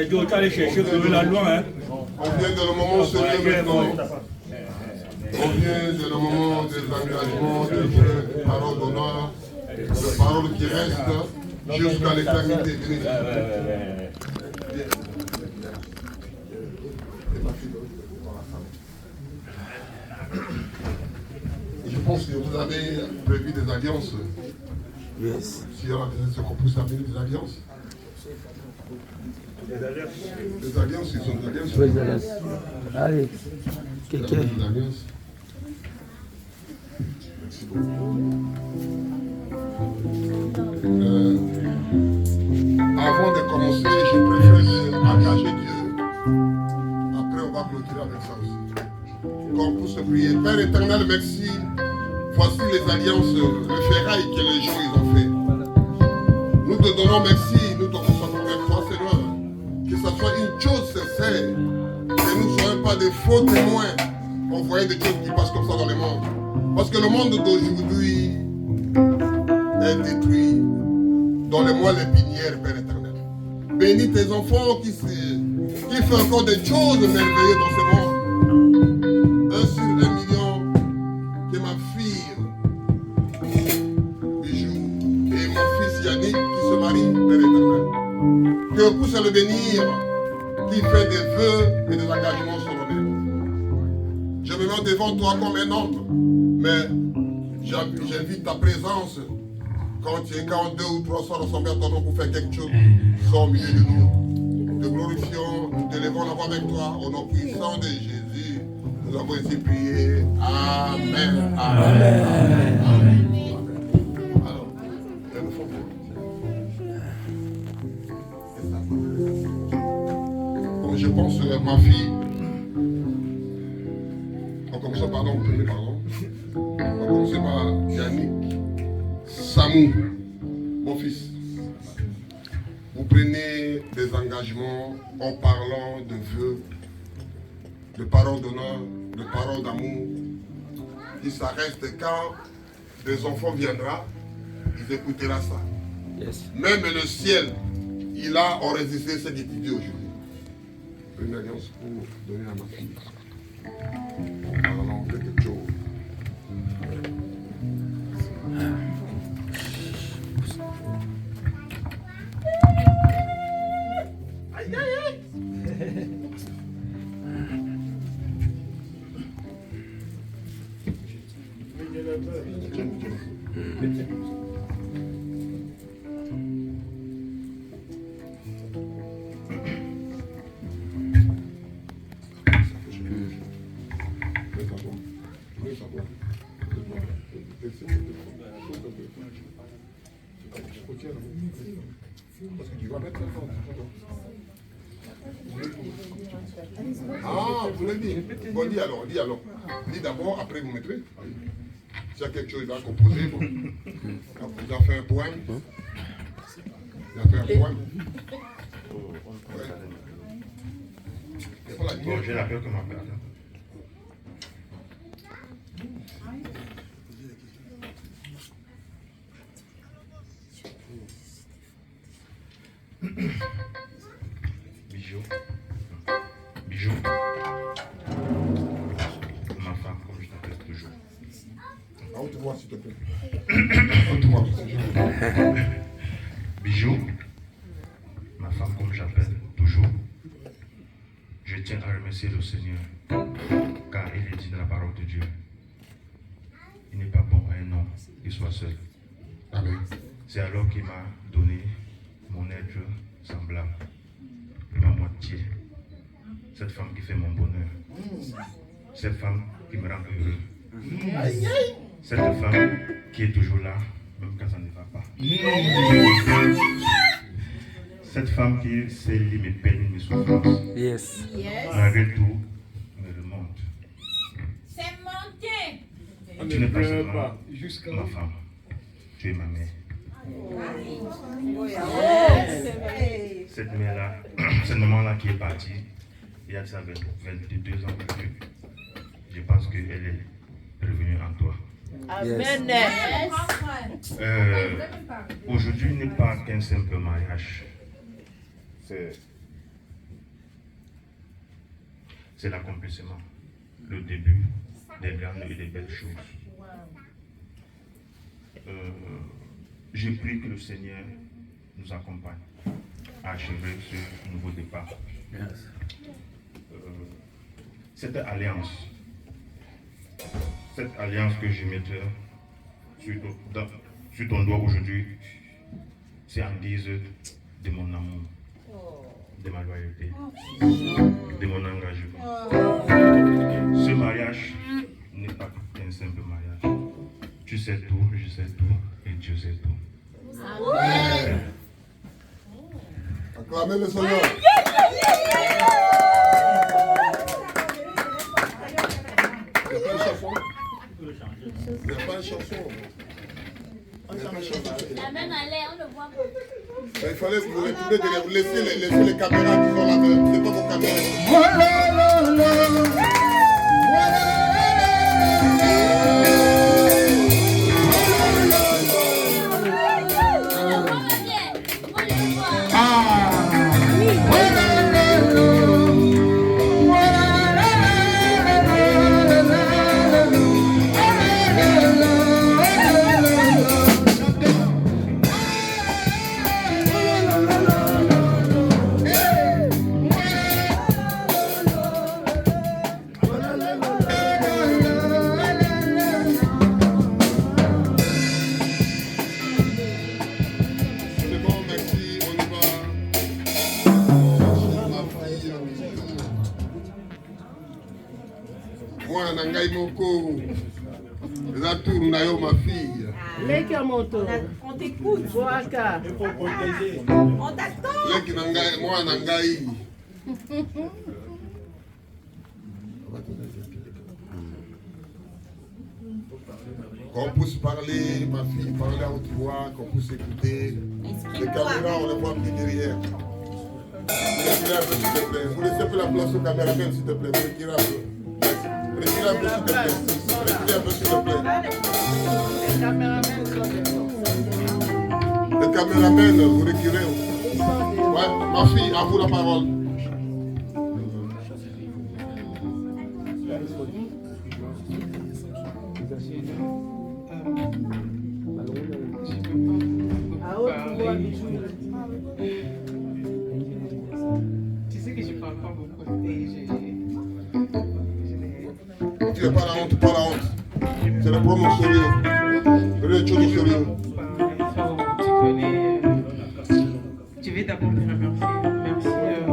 Dieu, tu allais chercher là loin, hein. On vient dans le moment sérieux maintenant. On vient dans le moment des engagements, des jeux, des paroles d'honneur, des paroles qui restent jusqu'à l'éternité. Je pense que vous avez prévu des alliances. Yes. Si on a des qu'on peut s'appeler des alliances. Les alliances, ils sont des alliances. Oui, les alliances. Allez, quelqu'un. Des alliances. Merci beaucoup. Avant de commencer, je préfère engager Dieu. Après, on va clôturer avec ça aussi. Qu'on puisse prier. Père éternel, merci. Voici les alliances, le ferraille que les gens ils ont fait. Nous te donnons merci, nous te consacrons avec toi, Seigneur. Que ce soit une chose sincère. Que nous ne soyons pas des faux témoins. On voyait des choses qui passent comme ça dans le monde. Parce que le monde d'aujourd'hui est détruit dans les mois épinières, Père éternel. Bénis tes enfants qui font encore des choses merveilleuses dans ce monde. 1 sur 1 million, que ma fille Bijou et mon fils Yannick qui se marient, Père éternel. Que puisse le bénir, qui fait des vœux et des engagements solennels. Je me mets devant toi comme un homme, mais j'invite ta présence. Quand deux ou trois sont rassemblés à ton nom pour faire quelque chose, sois au milieu de nous. Nous te glorifions, nous t'élevons la voix avec toi, au nom puissant de Jésus. Nous avons ainsi prié. Amen. Amen. Amen. Amen. Alors, il nous faut bon, je pense à ma fille. On commence par pardon. On va commencer par Yannick. Samou, mon fils, vous prenez des engagements en parlant de vœux, de paroles d'honneur, de paroles d'amour. Et ça reste quand les enfants viendront, ils écouteront ça. Yes. Même le ciel, il a enregistré ce qu'il dit aujourd'hui. Une alliance pour donner à ma fille. En parlant de quelque chose. Ah, vous l'avez dit. Bon, dis alors. Dis d'abord, après vous mettrez. S'il y a quelque chose à composer, bon. Vous avez fait un poème. Vous avez fait un poème. Ouais. Bon, j'ai la peur que ma père. Bijou. Ma femme, comme je t'appelle toujours. Ah, tu vois, s'il te plaît. Tu vois, Bijou, ma femme, comme j'appelle toujours. Je tiens à remercier le Seigneur, car il est dit dans la parole de Dieu. Il n'est pas bon à un homme qui soit seul. Amen. C'est alors qu'il m'a donné mon être semblable, ma moitié. Cette femme qui fait mon bonheur. Cette femme qui me rend heureux. Cette femme qui est toujours là, même quand ça ne va pas. Cette femme qui sait lire mes peines et mes souffrances. Yes. Malgré tout, me remonte. C'est monté. Tu n'es pas seulement ma femme, tu es ma mère. Cette mère-là, cette maman-là qui est partie, il y a ça 22 ans aujourd'hui. Je pense qu'elle est revenue en toi. Amen. Aujourd'hui n'est pas qu'un simple mariage. C'est l'accomplissement, le début des grandes et des belles choses. Je prie que le Seigneur nous accompagne achever ce nouveau départ. Yes. Cette alliance que je mettrai sur ton doigt aujourd'hui, c'est en guise de mon amour, de ma loyauté, de mon engagement. Ce mariage n'est pas un simple mariage. Tu sais tout, je sais tout, et Dieu sait tout. Amen. Acclamez le Seigneur. Il n'y a pas de chanson. Il n'y a pas de chanson. La même allait, on ne voit pas. Il fallait que vous retournez derrière. Laissez les caméras qui sont là. C'est pas vos ma fille. On t'écoute. On t'attend. Qu'on puisse parler, ma fille, parler à haute voix, qu'on puisse écouter. Les caméras, on les voit plus derrière. Vous laissez un peu la place au caméraman, s'il te plaît. Vous retirez un peu. Retirez un peu, s'il te plaît. Retirez un peu, s'il te plaît. Les caméramans, vous retirez. Ouais, ma fille, à vous la parole. Tu sais que je parle pas beaucoup et Tu n'as pas la honte, pas la honte. C'est le premier sérieux. Le chose sérieux. tu connais. Je vais d'abord te remercier. Merci d'avoir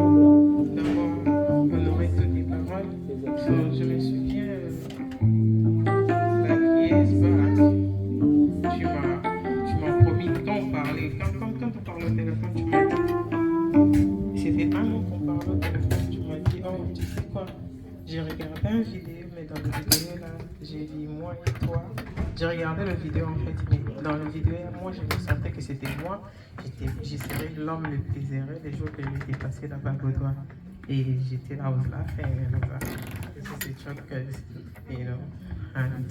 honoré toutes tes paroles. Je me souviens la pièce tu m'as promis d'en parler. Quand on parle au téléphone, tu m'as dit. C'était un an qu'on parle au téléphone. Tu m'as dit, oh, tu sais quoi? J'ai regardé une vidéo, mais dans la vidéo là, j'ai vu moi et toi. J'ai regardé la vidéo en fait, mais dans la vidéo, moi je me sentais que c'était moi. Je serais l'homme le plus heureux les jours que j'étais passé là-bas au doigt. Et j'étais là aux laughing and all that. This is a joke, guys, you know. And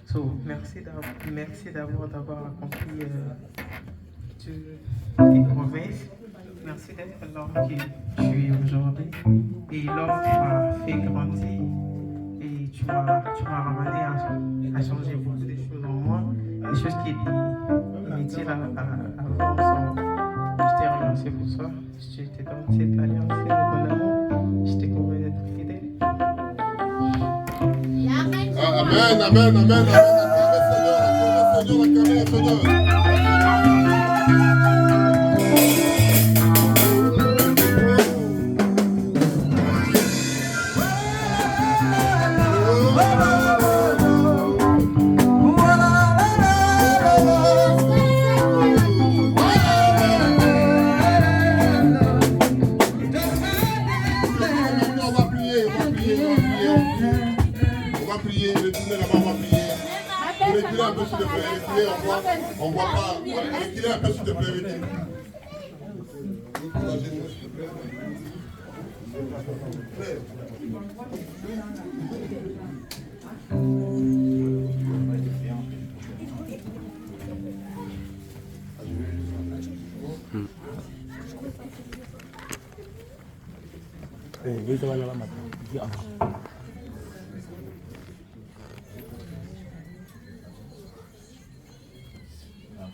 so, merci d'avoir accompli toutes tes promesses. Merci d'être l'homme que tu es aujourd'hui. Et l'homme qui m'a fait grandir. Et tu m'as ramené à changer beaucoup de choses en moi. Des choses qui étaient inutiles avant. Je te remercie pour ça. Je te donne cette alliance et le bon amour. Je te promets d'être fidèle. Amen, amen, amen, amen. Acclamez le Seigneur. On voit pas. Retirez un peu s'il te plaît, retirez.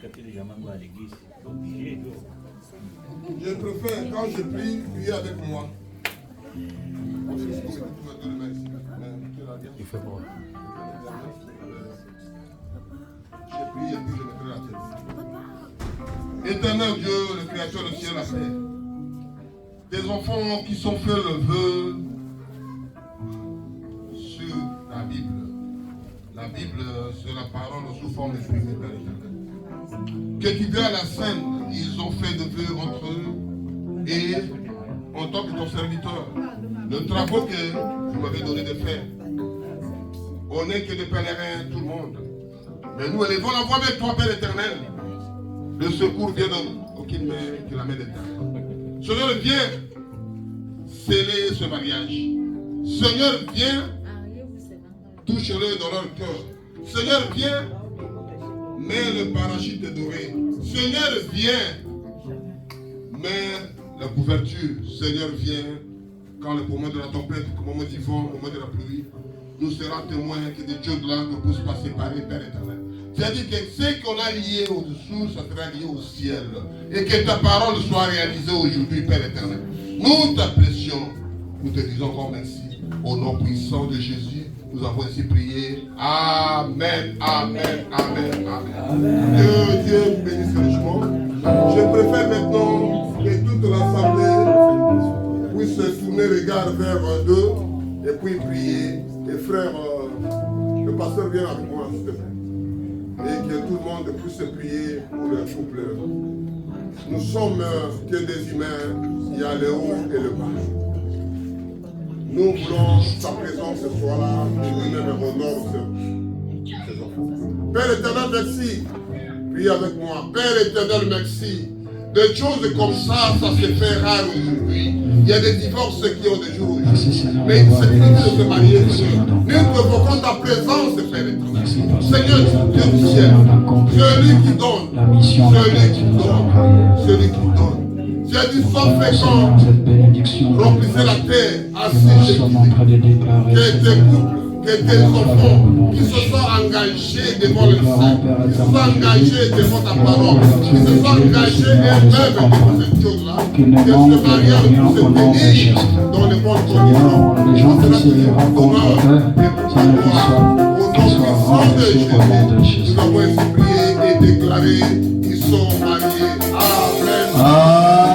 Katika jamaa mbali Je préfère, quand je prie, prier avec moi. Il fait bon. Je prie et puis je mettrai la tête. Éternel Dieu, le Créateur du ciel et la terre, des enfants qui sont fait le vœu sur la Bible. La Bible, c'est la parole sous forme d'esprit, Père éternel. Que tu verras la scène, ils ont fait de vœux entre eux et en tant que ton serviteur, le travail que tu m'avais donné de faire. On n'est que des pèlerins, tout le monde. Mais nous élevons la voix avec toi, Père éternel. Le secours vient d'aucune main que la main d'éternel. Seigneur, viens sceller ce mariage. Seigneur, viens touche-le dans leur cœur. Seigneur, viens mets le parachute doré. Seigneur, viens mets la couverture. Seigneur, viens quand le moment de la tempête, le moment du vent, le moment de la pluie, nous serons témoins que des choses là ne peuvent pas séparer, Père éternel. C'est-à-dire que ce qu'on a lié au-dessous, ça sera lié au ciel. Et que ta parole soit réalisée aujourd'hui, Père éternel. Nous t'apprécions. Nous te disons encore merci. Au nom puissant de Jésus, nous avons ainsi prié. Amen, amen, amen, amen. Que Dieu vous bénisse richement. Je préfère maintenant que toute l'assemblée puisse se tourner les regards vers deux et puis prier. Et frère, le pasteur vient avec moi, s'il te plaît. Et que tout le monde puisse prier pour le couple. Nous sommes que des humains, il y a le haut et le bas. Nous voulons sa présence ce soir-là, et nous-mêmes honore ces enfants. Père éternel, merci. Priez avec moi. Père éternel, merci. Des choses comme ça se fait rare aujourd'hui. Il y a des divorces qui ont des jours aujourd'hui. Mais c'est fini de se marier. Nous provoquons ta présence, Père éternel. Seigneur, Dieu du ciel, celui qui donne, celui qui donne, celui qui donne. J'ai dit, sois fécond, remplissez la terre, ainsi que tes couples, que tes enfants, qui se sont engagés devant le Seigneur, qui se sont engagés devant ta parole, qui se sont engagés eux-mêmes devant cette chose-là, que ce mariage puisse se tenir dans les bonnes conditions. Les gens qui se rencontrent, ça ne soit Au nom puissant de Jésus, nous avons ainsi prié et déclaré, ils sont mariés. Amen.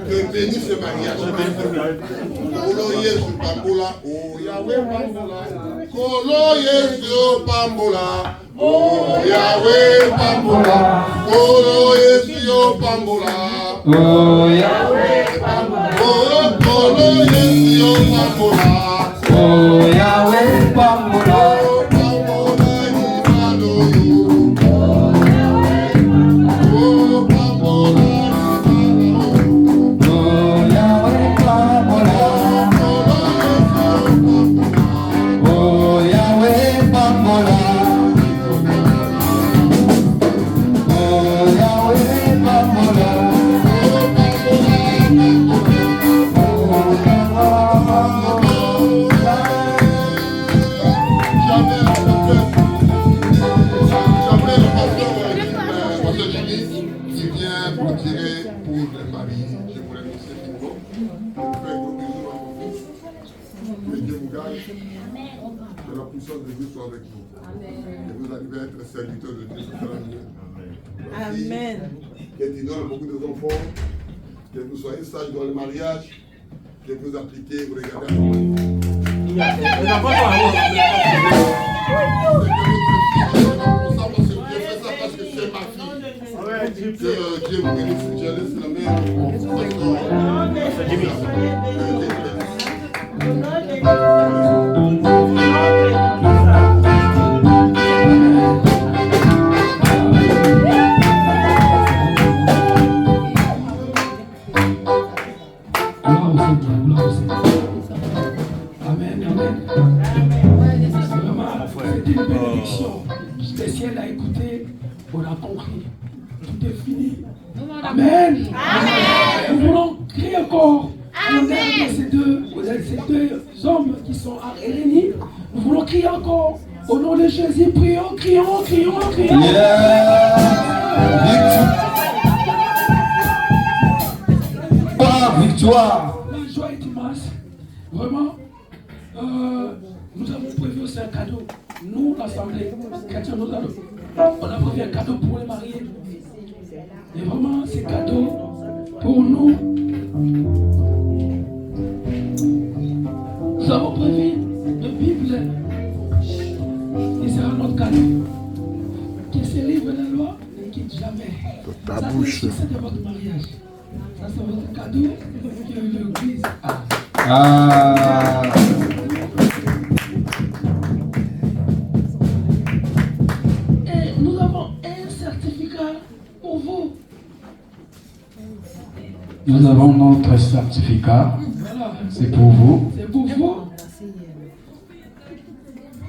Que bénisse ce mariage. Kolo Yesu Pambola, oh Yahweh Pambola. Kolo Yesu Pambola, oh Yahweh Pambola. Kolo Yesu Pambola, oh Yahweh Pambola. Kolo Yesu Pambola, oh Yahweh Pambola. Que la puissance de Dieu soit avec vous. Et vous arrivez à être serviteur de Dieu. Amen. que tu donnes beaucoup d'enfants, que vous soyez sages dans le mariage, que vous appliquez, vous regardez à Les enfants sont à Je fais ça parce que c'est ma fille. Que Dieu vous bénisse, je laisse la main. Amen, amen. Vraiment, c'est une bénédiction. Le ciel a écouté, on a compris. Tout est fini. Amen. Amen. Nous voulons crier encore. Amen. Ces deux hommes qui sont réunis, nous voulons crier encore. Au nom de Jésus, prions, crions, crions, crions. Victoire. La joie est immense. Vraiment, nous avons prévu aussi un cadeau. Nous, l'Assemblée chrétienne, on a prévu un cadeau pour les mariés. Et vraiment, c'est cadeau pour nous. Nous avons prévu une Bible. Et sera notre cadeau. Que ce livre de loi ne quitte jamais. Ta Ça, bouche. c'est de votre mariage. Ça, c'est votre cadeau que l'Église a. Ah. Et nous avons un certificat pour vous. Nous avons notre certificat, Voilà. c'est pour vous. C'est pour vous.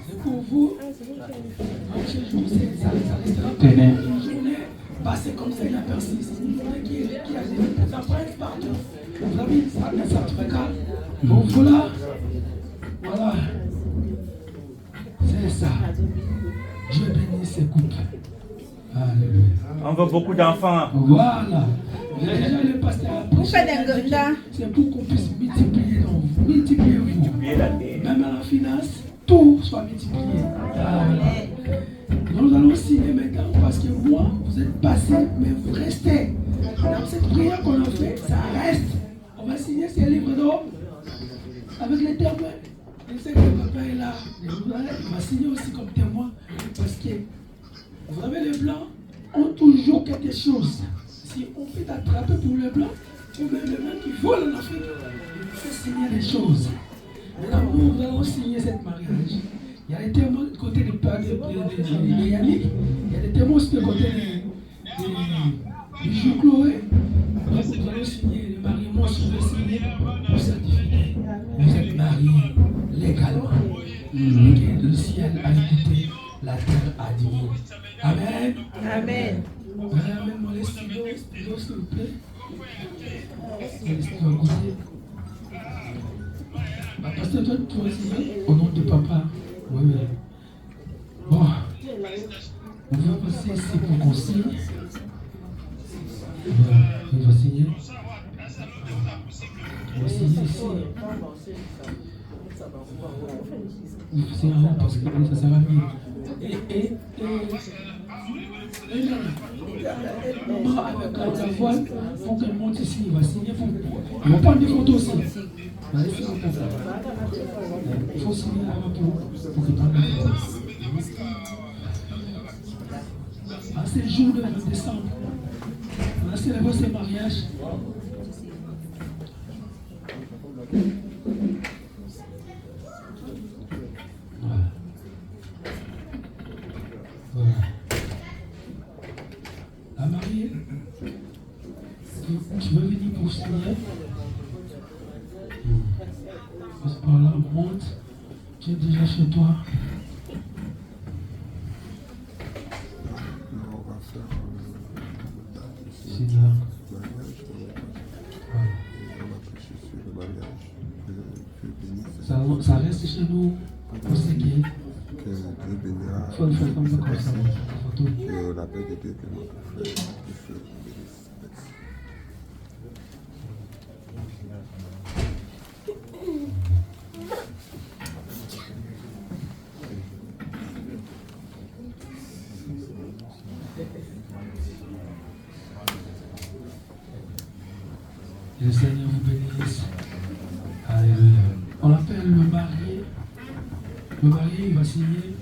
C'est pour vous. Donc, ce jour, ça restera Tenez. une journée passée comme ça, il a persisté. Une journée qui a des empreintes partout. Vous avez un certificat pour vous là. Voilà. C'est ça. Dieu bénisse ces couples. Alléluia. On veut beaucoup d'enfants. Voilà. Déjà, le pasteur a prêché. C'est pour qu'on puisse multiplier dans vous. Multipliez-vous. Même à la finance, tout soit multiplié. Amen. Nous allons signer maintenant parce que moi, vous êtes passé, mais vous restez. Dans cette prière qu'on a fait, ça reste. On va signer ces livres d'or avec les témoins. Je sais que le papa est là. Il va signer aussi comme témoin parce que vous avez les blancs ont toujours quelque chose. Si on peut t'attraper pour les blancs, ou même les mains qui volent en Afrique, il faut signer des choses. Maintenant, nous allons signer cette mariage. Il y a des témoins du côté de Yannick, il y a des témoins aussi du côté de Jules Chloé. Donc, nous allons signer le mariement, si vous voulez signer, pour certifier. Vous êtes mariés légalement. Et le ciel a écouté, la terre a dit oui. Amen. Amen. Amène-moi les stylos, s'il vous plaît. Les stylos à côté. Pasteur, toi, tu vas signer au nom de papa. Oui, oui. Bon. On va passer ici pour qu'on signe. Voilà, on va signer. On va signer ici. C'est un rond parce que ça sera mieux. Et maman avec la voile, pour qu'elle monte ici, il va signer pour. On va prendre des photos aussi. Il faut signer avant pour qu'il prenne des photos. Ah, c'est le jour de décembre. On a célébré ce mariage. Voilà. Voilà. La mariée, tu veux venir pour signer? Passe par là, monte. Tu es déjà chez toi. C'est là. Voilà. Ça reste chez nous pour séquer. Il faut le faire comme ça, la photo. La paix de Dieu que notre frère. Que le Seigneur vous bénisse. Alléluia. On appelle le marié. Le marié, il va signer.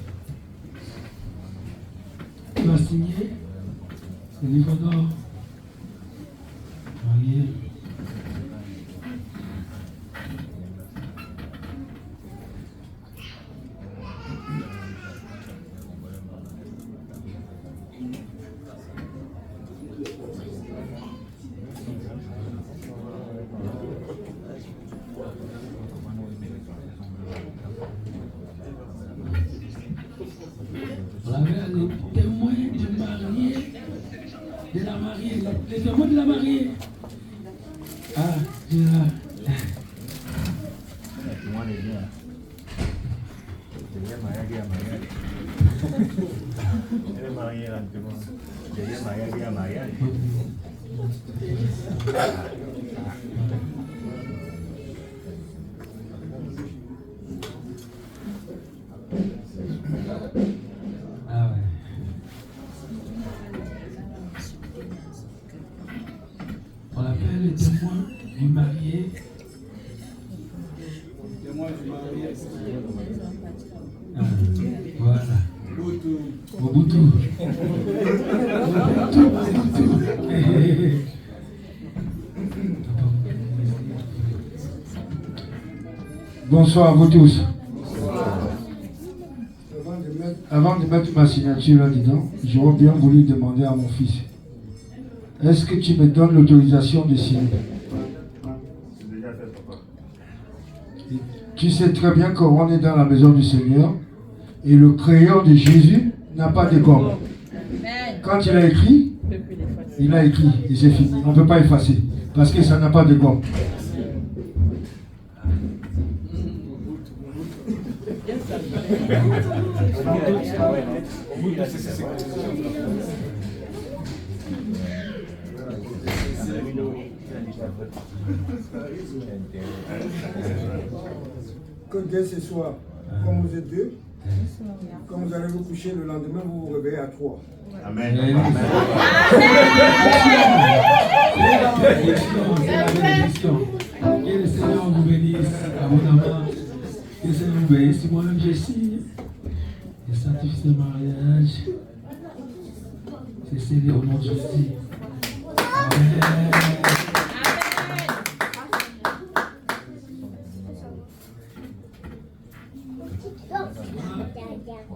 Il va signer le livre d'or. Marié. Les témoins du marié, de la mariée, les témoins de la mariée. Ah, je là. On appelle les témoins du marié. Témoins du marié. Voilà. Mobutu. Bonsoir à vous tous. Avant de mettre ma signature là-dedans, j'aurais bien voulu demander à mon fils, est-ce que tu me donnes l'autorisation de signer? C'est déjà fait, papa. Et tu sais très bien qu'on est dans la maison du Seigneur et le crayon de Jésus n'a pas de gomme. Quand il a écrit et c'est fini. On ne peut pas effacer parce que ça n'a pas de gomme. Que dès ce soir, comme vous êtes deux, quand vous allez vous coucher, le lendemain, vous vous réveillez à 3. Amen. Que le Seigneur vous bénisse abondamment. Que le Seigneur vous bénisse. Moi-même, je signe. Je sanctifie ce mariage. C'est scellé au nom de Jésus. Amen.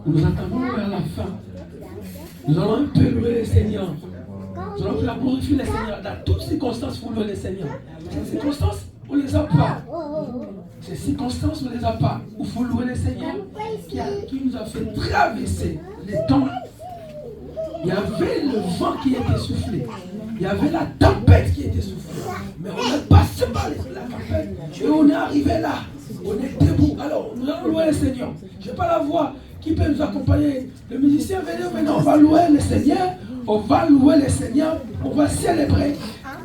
Nous attendons vers la fin. Nous allons un peu louer le Seigneur. Nous allons faire glorifier le Seigneur. Dans toutes circonstances, il faut louer le Seigneur. Ces circonstances, on ne les a pas. Ces circonstances, on ne les a pas. Il faut louer le Seigneur qui nous a fait traverser les temps. Il y avait le vent qui était soufflé. Il y avait la tempête qui était soufflée. Mais on est passé par la tempête. Et on est arrivé là. On est debout. Alors, nous allons louer le Seigneur. Je n'ai pas la voix qui peut nous accompagner. Le musicien va dire, maintenant on va louer le Seigneur. On va louer le Seigneur. On va célébrer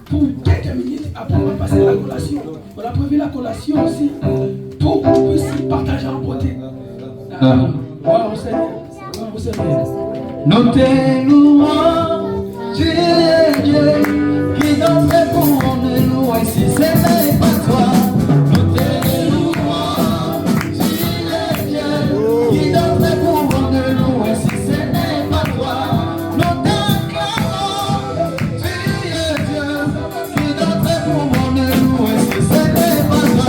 pour quelques minutes. Après, on va passer à la collation. On a prévu la collation aussi pour qu'on puisse partager en beauté. Gloire au Seigneur. Gloire au Seigneur. Nous te louons, tu es Dieu, qui nous fait pour nous, et si ce n'est pas toi. Nous te louons, tu es Dieu, qui nous fait pour nous, et si ce n'est pas toi. Nous t'acclamons, tu es Dieu, qui nous fait pour nous, et si ce n'est pas toi.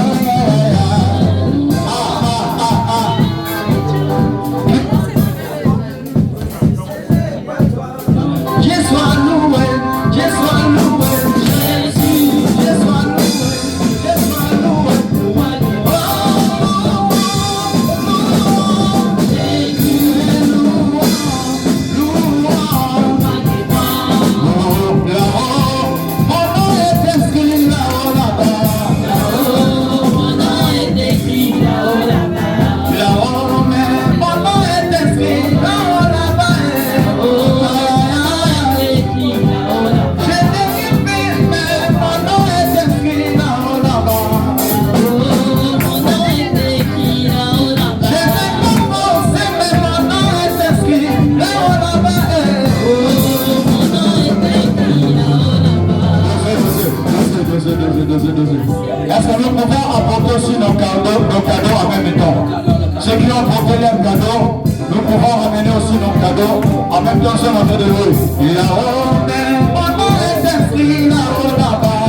Yes, I know it. Est-ce que nous pouvons apporter aussi nos cadeaux en même temps? Ceux qui ont apporté leurs cadeaux, nous pouvons ramener aussi nos cadeaux en même temps sur notre de l'eau. Là-haut, mon nom est inscrit là-haut là-bas.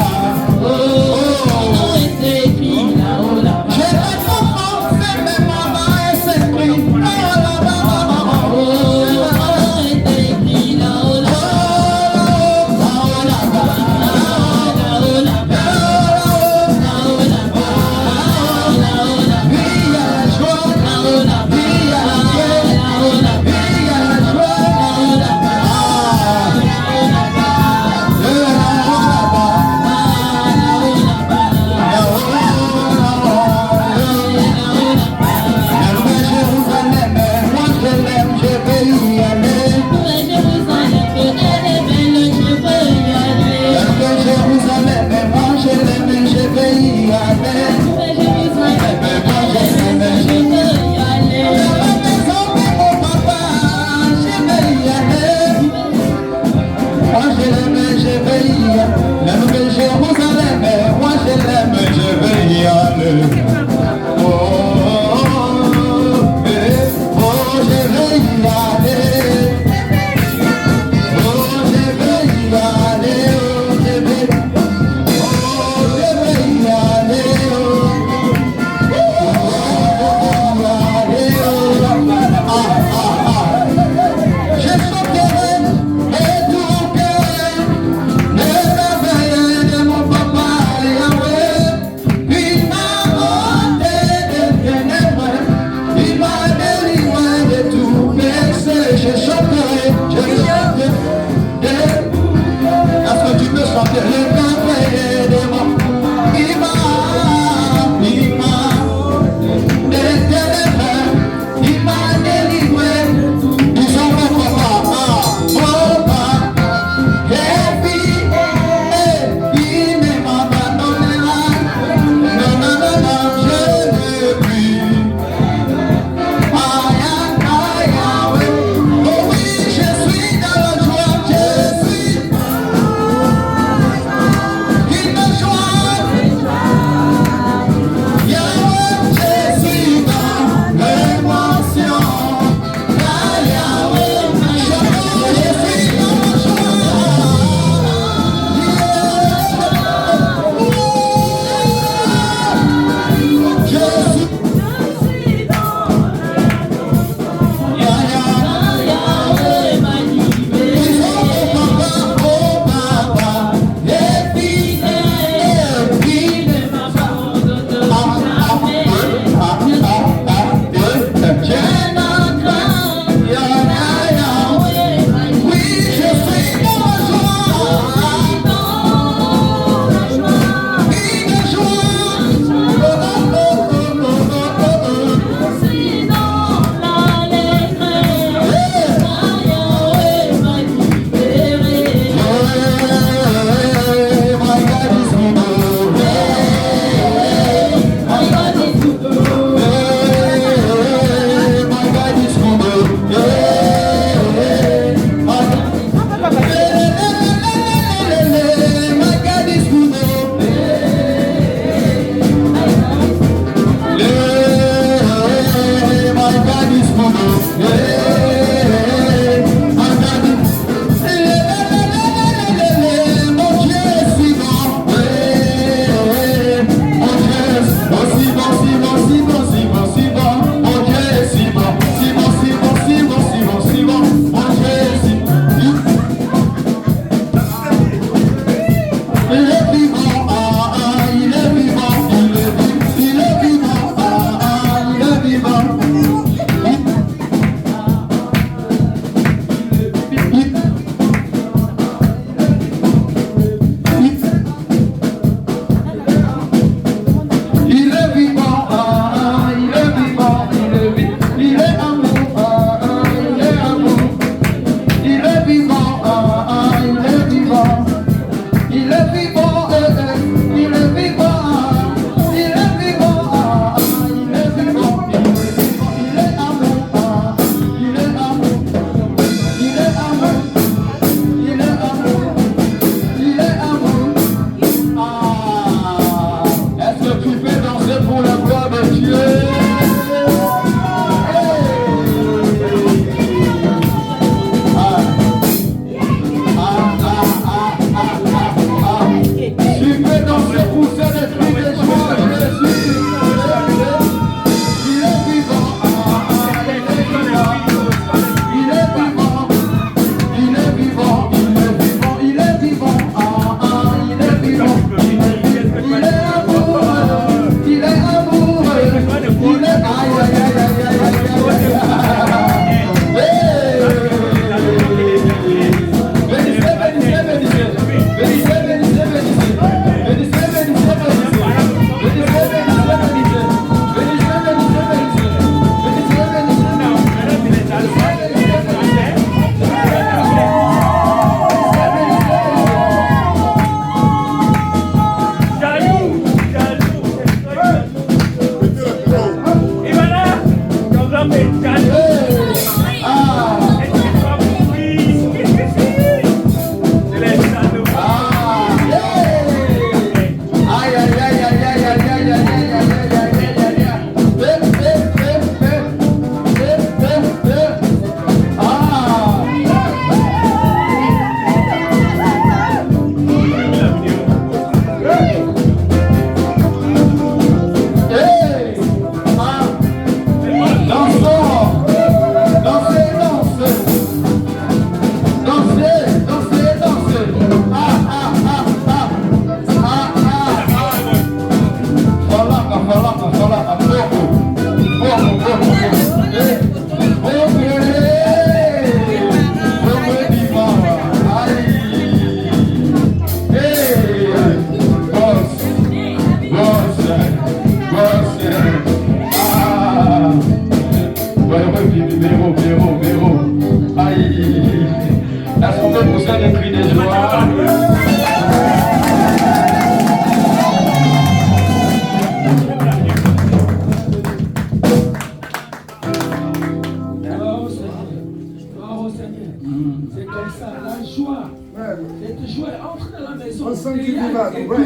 sont Ensemble, tu derrière, vas, et ouais.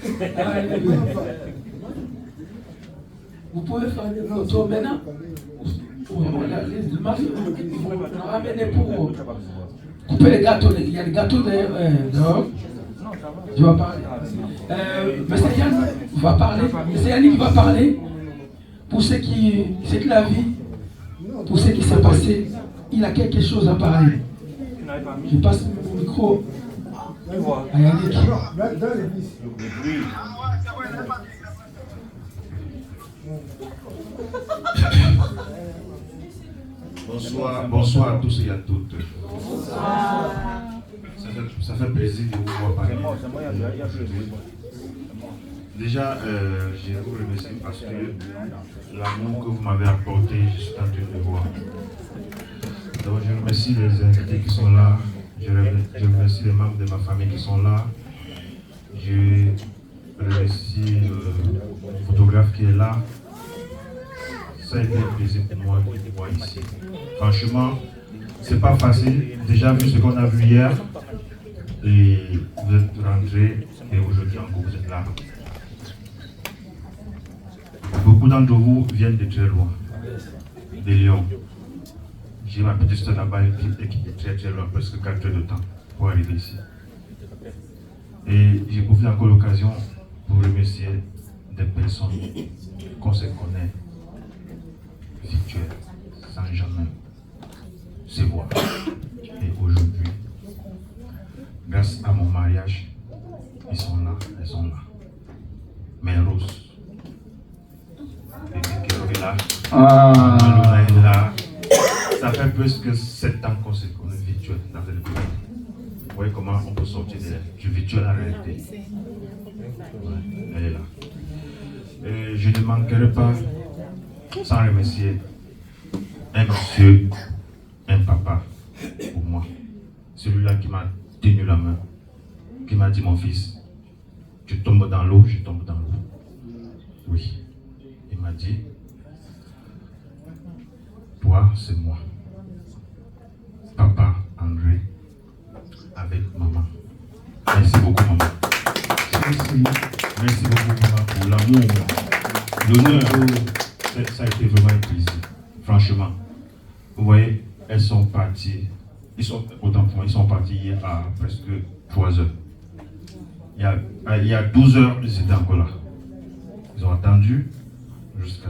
puis, alléluia. Vous pouvez faire des photos maintenant. Le mari, ils vont nous ramener pour couper les gâteaux. Il y a des gâteaux dehors. Tu vas parler. Monsieur Yann va parler. Monsieur Yannick va parler pour ce qu'il a vu, pour ce qui s'est passé. Il a quelque chose à parler. Je passe le micro à Yannick. Dans l'église. Bonsoir à tous et à toutes. Ça fait plaisir de vous voir parler. Déjà, je vous remercie parce que l'amour que vous m'avez apporté, je suis en train de voir. Donc je remercie les invités qui sont là. Je remercie les membres de ma famille qui sont là. Je remercie le photographe qui est là. Ça a été un plaisir pour moi de vous voir ici. Franchement, c'est pas facile. Déjà vu ce qu'on a vu hier, et vous êtes rentrés et aujourd'hui encore vous êtes là. Beaucoup d'entre vous viennent de très loin, de Lyon. J'ai ma petite soeur là-bas qui est très très loin, presque 4 heures de temps pour arriver ici. Et j'ai profité encore l'occasion pour remercier des personnes qu'on se connaît, virtuelles, sans jamais se voir. Et aujourd'hui, grâce à mon mariage, ils sont là, elles sont là. Mais Rose, et Kikero est là, Luna est là. Ça fait presque 7 ans qu'on se connaît virtuel dans cette vie. Vous voyez comment on peut sortir du virtuel à la réalité. Ouais, elle est là. Et je ne manquerai pas, sans remercier un monsieur, un papa pour moi. Celui-là qui m'a tenu la main, qui m'a dit: mon fils, tu tombes dans l'eau, je tombe dans l'eau. Oui. Il m'a dit: toi, c'est moi. Papa, André, avec maman. Merci beaucoup, maman. Merci beaucoup, maman, pour l'amour, l'honneur. Ça a été vraiment un plaisir. Franchement, vous voyez, elles sont parties. Autant pour moi, ils sont partis hier à presque 3 heures. Il y a 12 heures, ils étaient encore là. Ils ont attendu jusqu'à.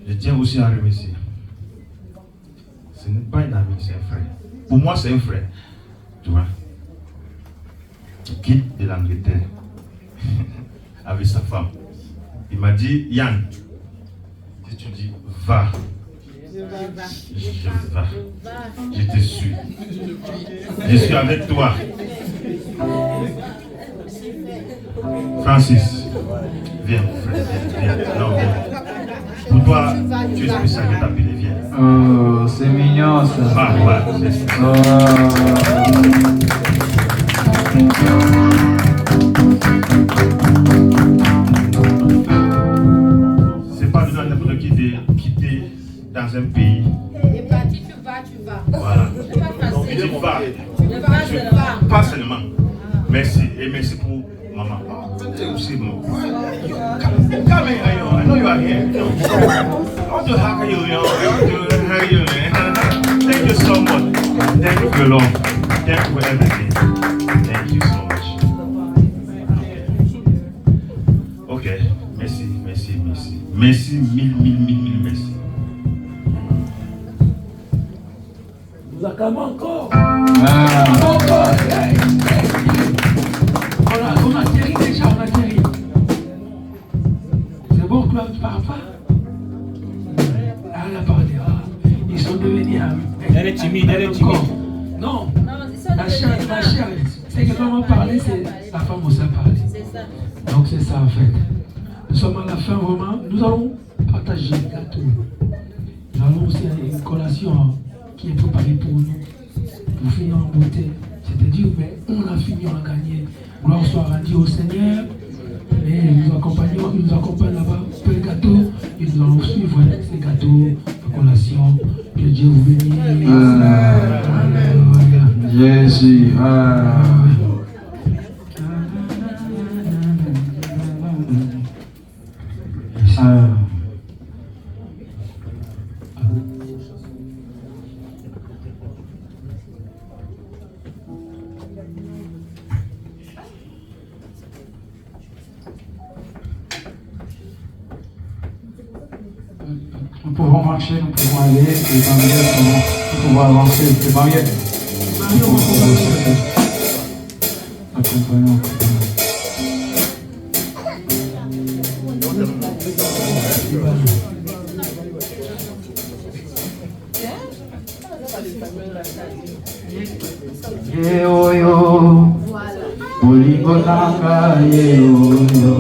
Je tiens aussi à remercier. Ce n'est pas un ami, c'est un frère. Pour moi, c'est un frère. Tu vois, qui quitte de l'Angleterre avec sa femme. Il m'a dit: Yann, si tu dis va, je vais. Je te suis. Je suis avec toi. Francis, viens mon frère, viens. Non, viens. Pour toi, tu es spécial, je t'appelle, viens. Oh, c'est mignon ça. Ah, ouais, c'est ça. C'est pas besoin n'importe qui de quitter dans un pays. Et parti, tu vas. Voilà. C'est pas facile. Tu vas. Pas seulement. Merci. Et merci pour maman. C'est aussi bon. Come here, I know you are here. I want to hug you, I want to hug you, man. Thank you so much. Thank you for your love. Thank you for everything. Thank you so much. Ok, merci. Merci, mille merci. Nous acclamons encore. On a atterri déjà, on a atterri. C'est bon, Claude, tu parles pas? Elle a parlé. Ils sont devenus amis. Elle est timide. Non, la chair, c'est que maman parlait, c'est la femme aussi a parlé. Donc c'est ça en fait. Nous sommes à la fin vraiment. Nous allons partager le gâteau. Nous allons aussi une collation qui est préparée pour nous. Pour finir en beauté. C'est-à-dire, mais on a fini, on a gagné. Gloire soit rendue au Seigneur. Et nous accompagnent là-bas pour le gâteau. Et nous allons suivre ces gâteaux, la collation. Que Dieu vous bénisse. Jésus. pouvons marcher, nous pouvons aller, et nous pouvons avancer. C'est Mariette. Accompagnons. Yeoyo, Poligonanga, yeoyo,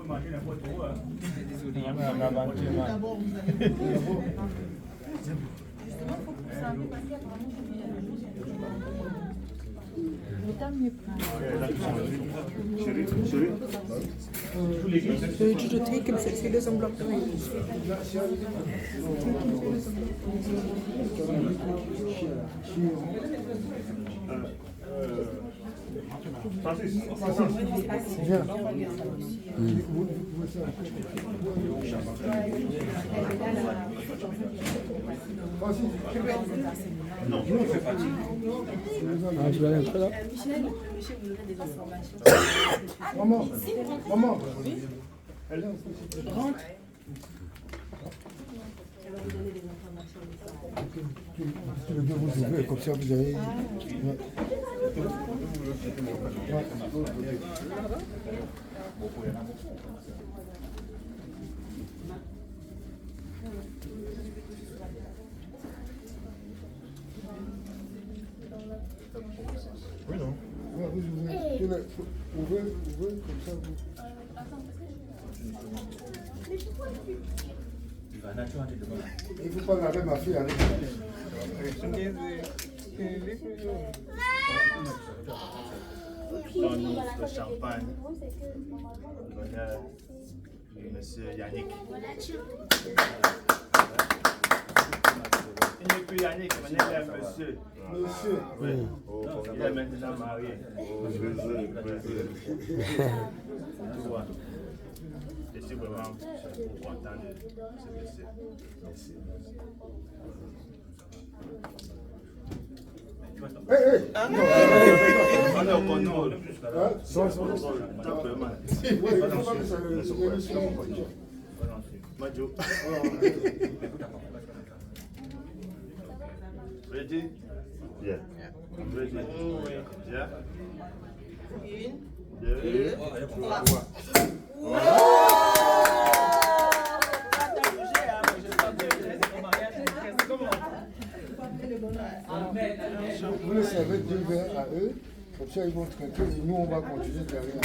Je take him, c'est les enveloppes. Viens. Non, je ne fais pas. Ah, tu vas aller entrer là? Michel, vous aurez des informations. Maman, maman. Rentre. Elle va vous donner des informations. Je vais vous ouvrir, comme ça vous avez... Oui, non. Ouvrez, comme ça vous... Il ne faut pas laver ma fille avec Donne-nous le champagne. L'honneur de monsieur Yannick. Il n'est plus Yannick, mais il est monsieur. Monsieur. Oui. Il est maintenant marié. Tu vois. Je suis vraiment content de ce monsieur. Merci. Ready? Yeah. Ready? Yeah. Une, deux, trois. Vous les savez deux verres à eux, comme ça ils vont traiter et nous on va continuer derrière.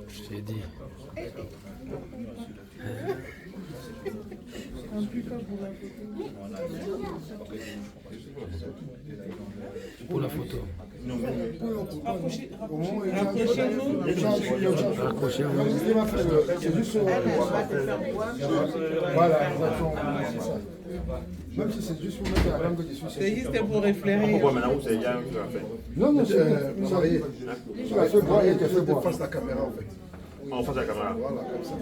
Je t'ai dit. Pour la photo. C'est juste voilà, même si c'est juste pour mettre la langue dessus. C'est juste pour réfléchir. Pourquoi maintenant c'est Yann qui l'a fait? Non, non, c'est marié. Tu l'as fait boire et tu as fait boire. Face la caméra en fait. On face la caméra. Voilà, comme ça.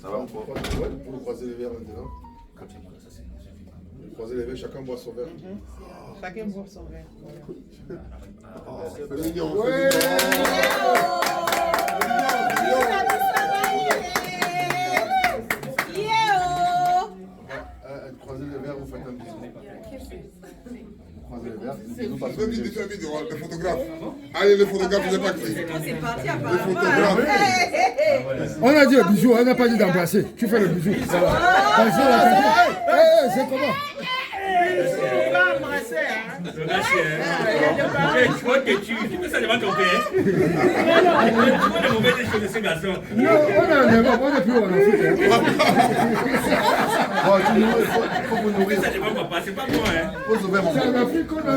Ça va encore? Ouais, pour nous croiser les verres maintenant. Croiser les verres, chacun boit son verre. Chacun boit son verre. C'est mignon. Croisez les verres, vous faites un bisou. Croisez les verres. Parce que tu fais vidéo, le photographe. Allez, le photographe, je n'ai pas crié. C'est parti à Le photographe. On a dit un bisou, on n'a pas dit d'embrasser. Tu fais le bisou. C'est comment? Je crois que tu peux ça devant ton père. Tu vois les mauvaises choses de ce garçon. Non, on est plus en Afrique. Il faut vous nourrir. Ça devant papa, c'est pas moi. Faut sauver mon C'est en Afrique qu'on a.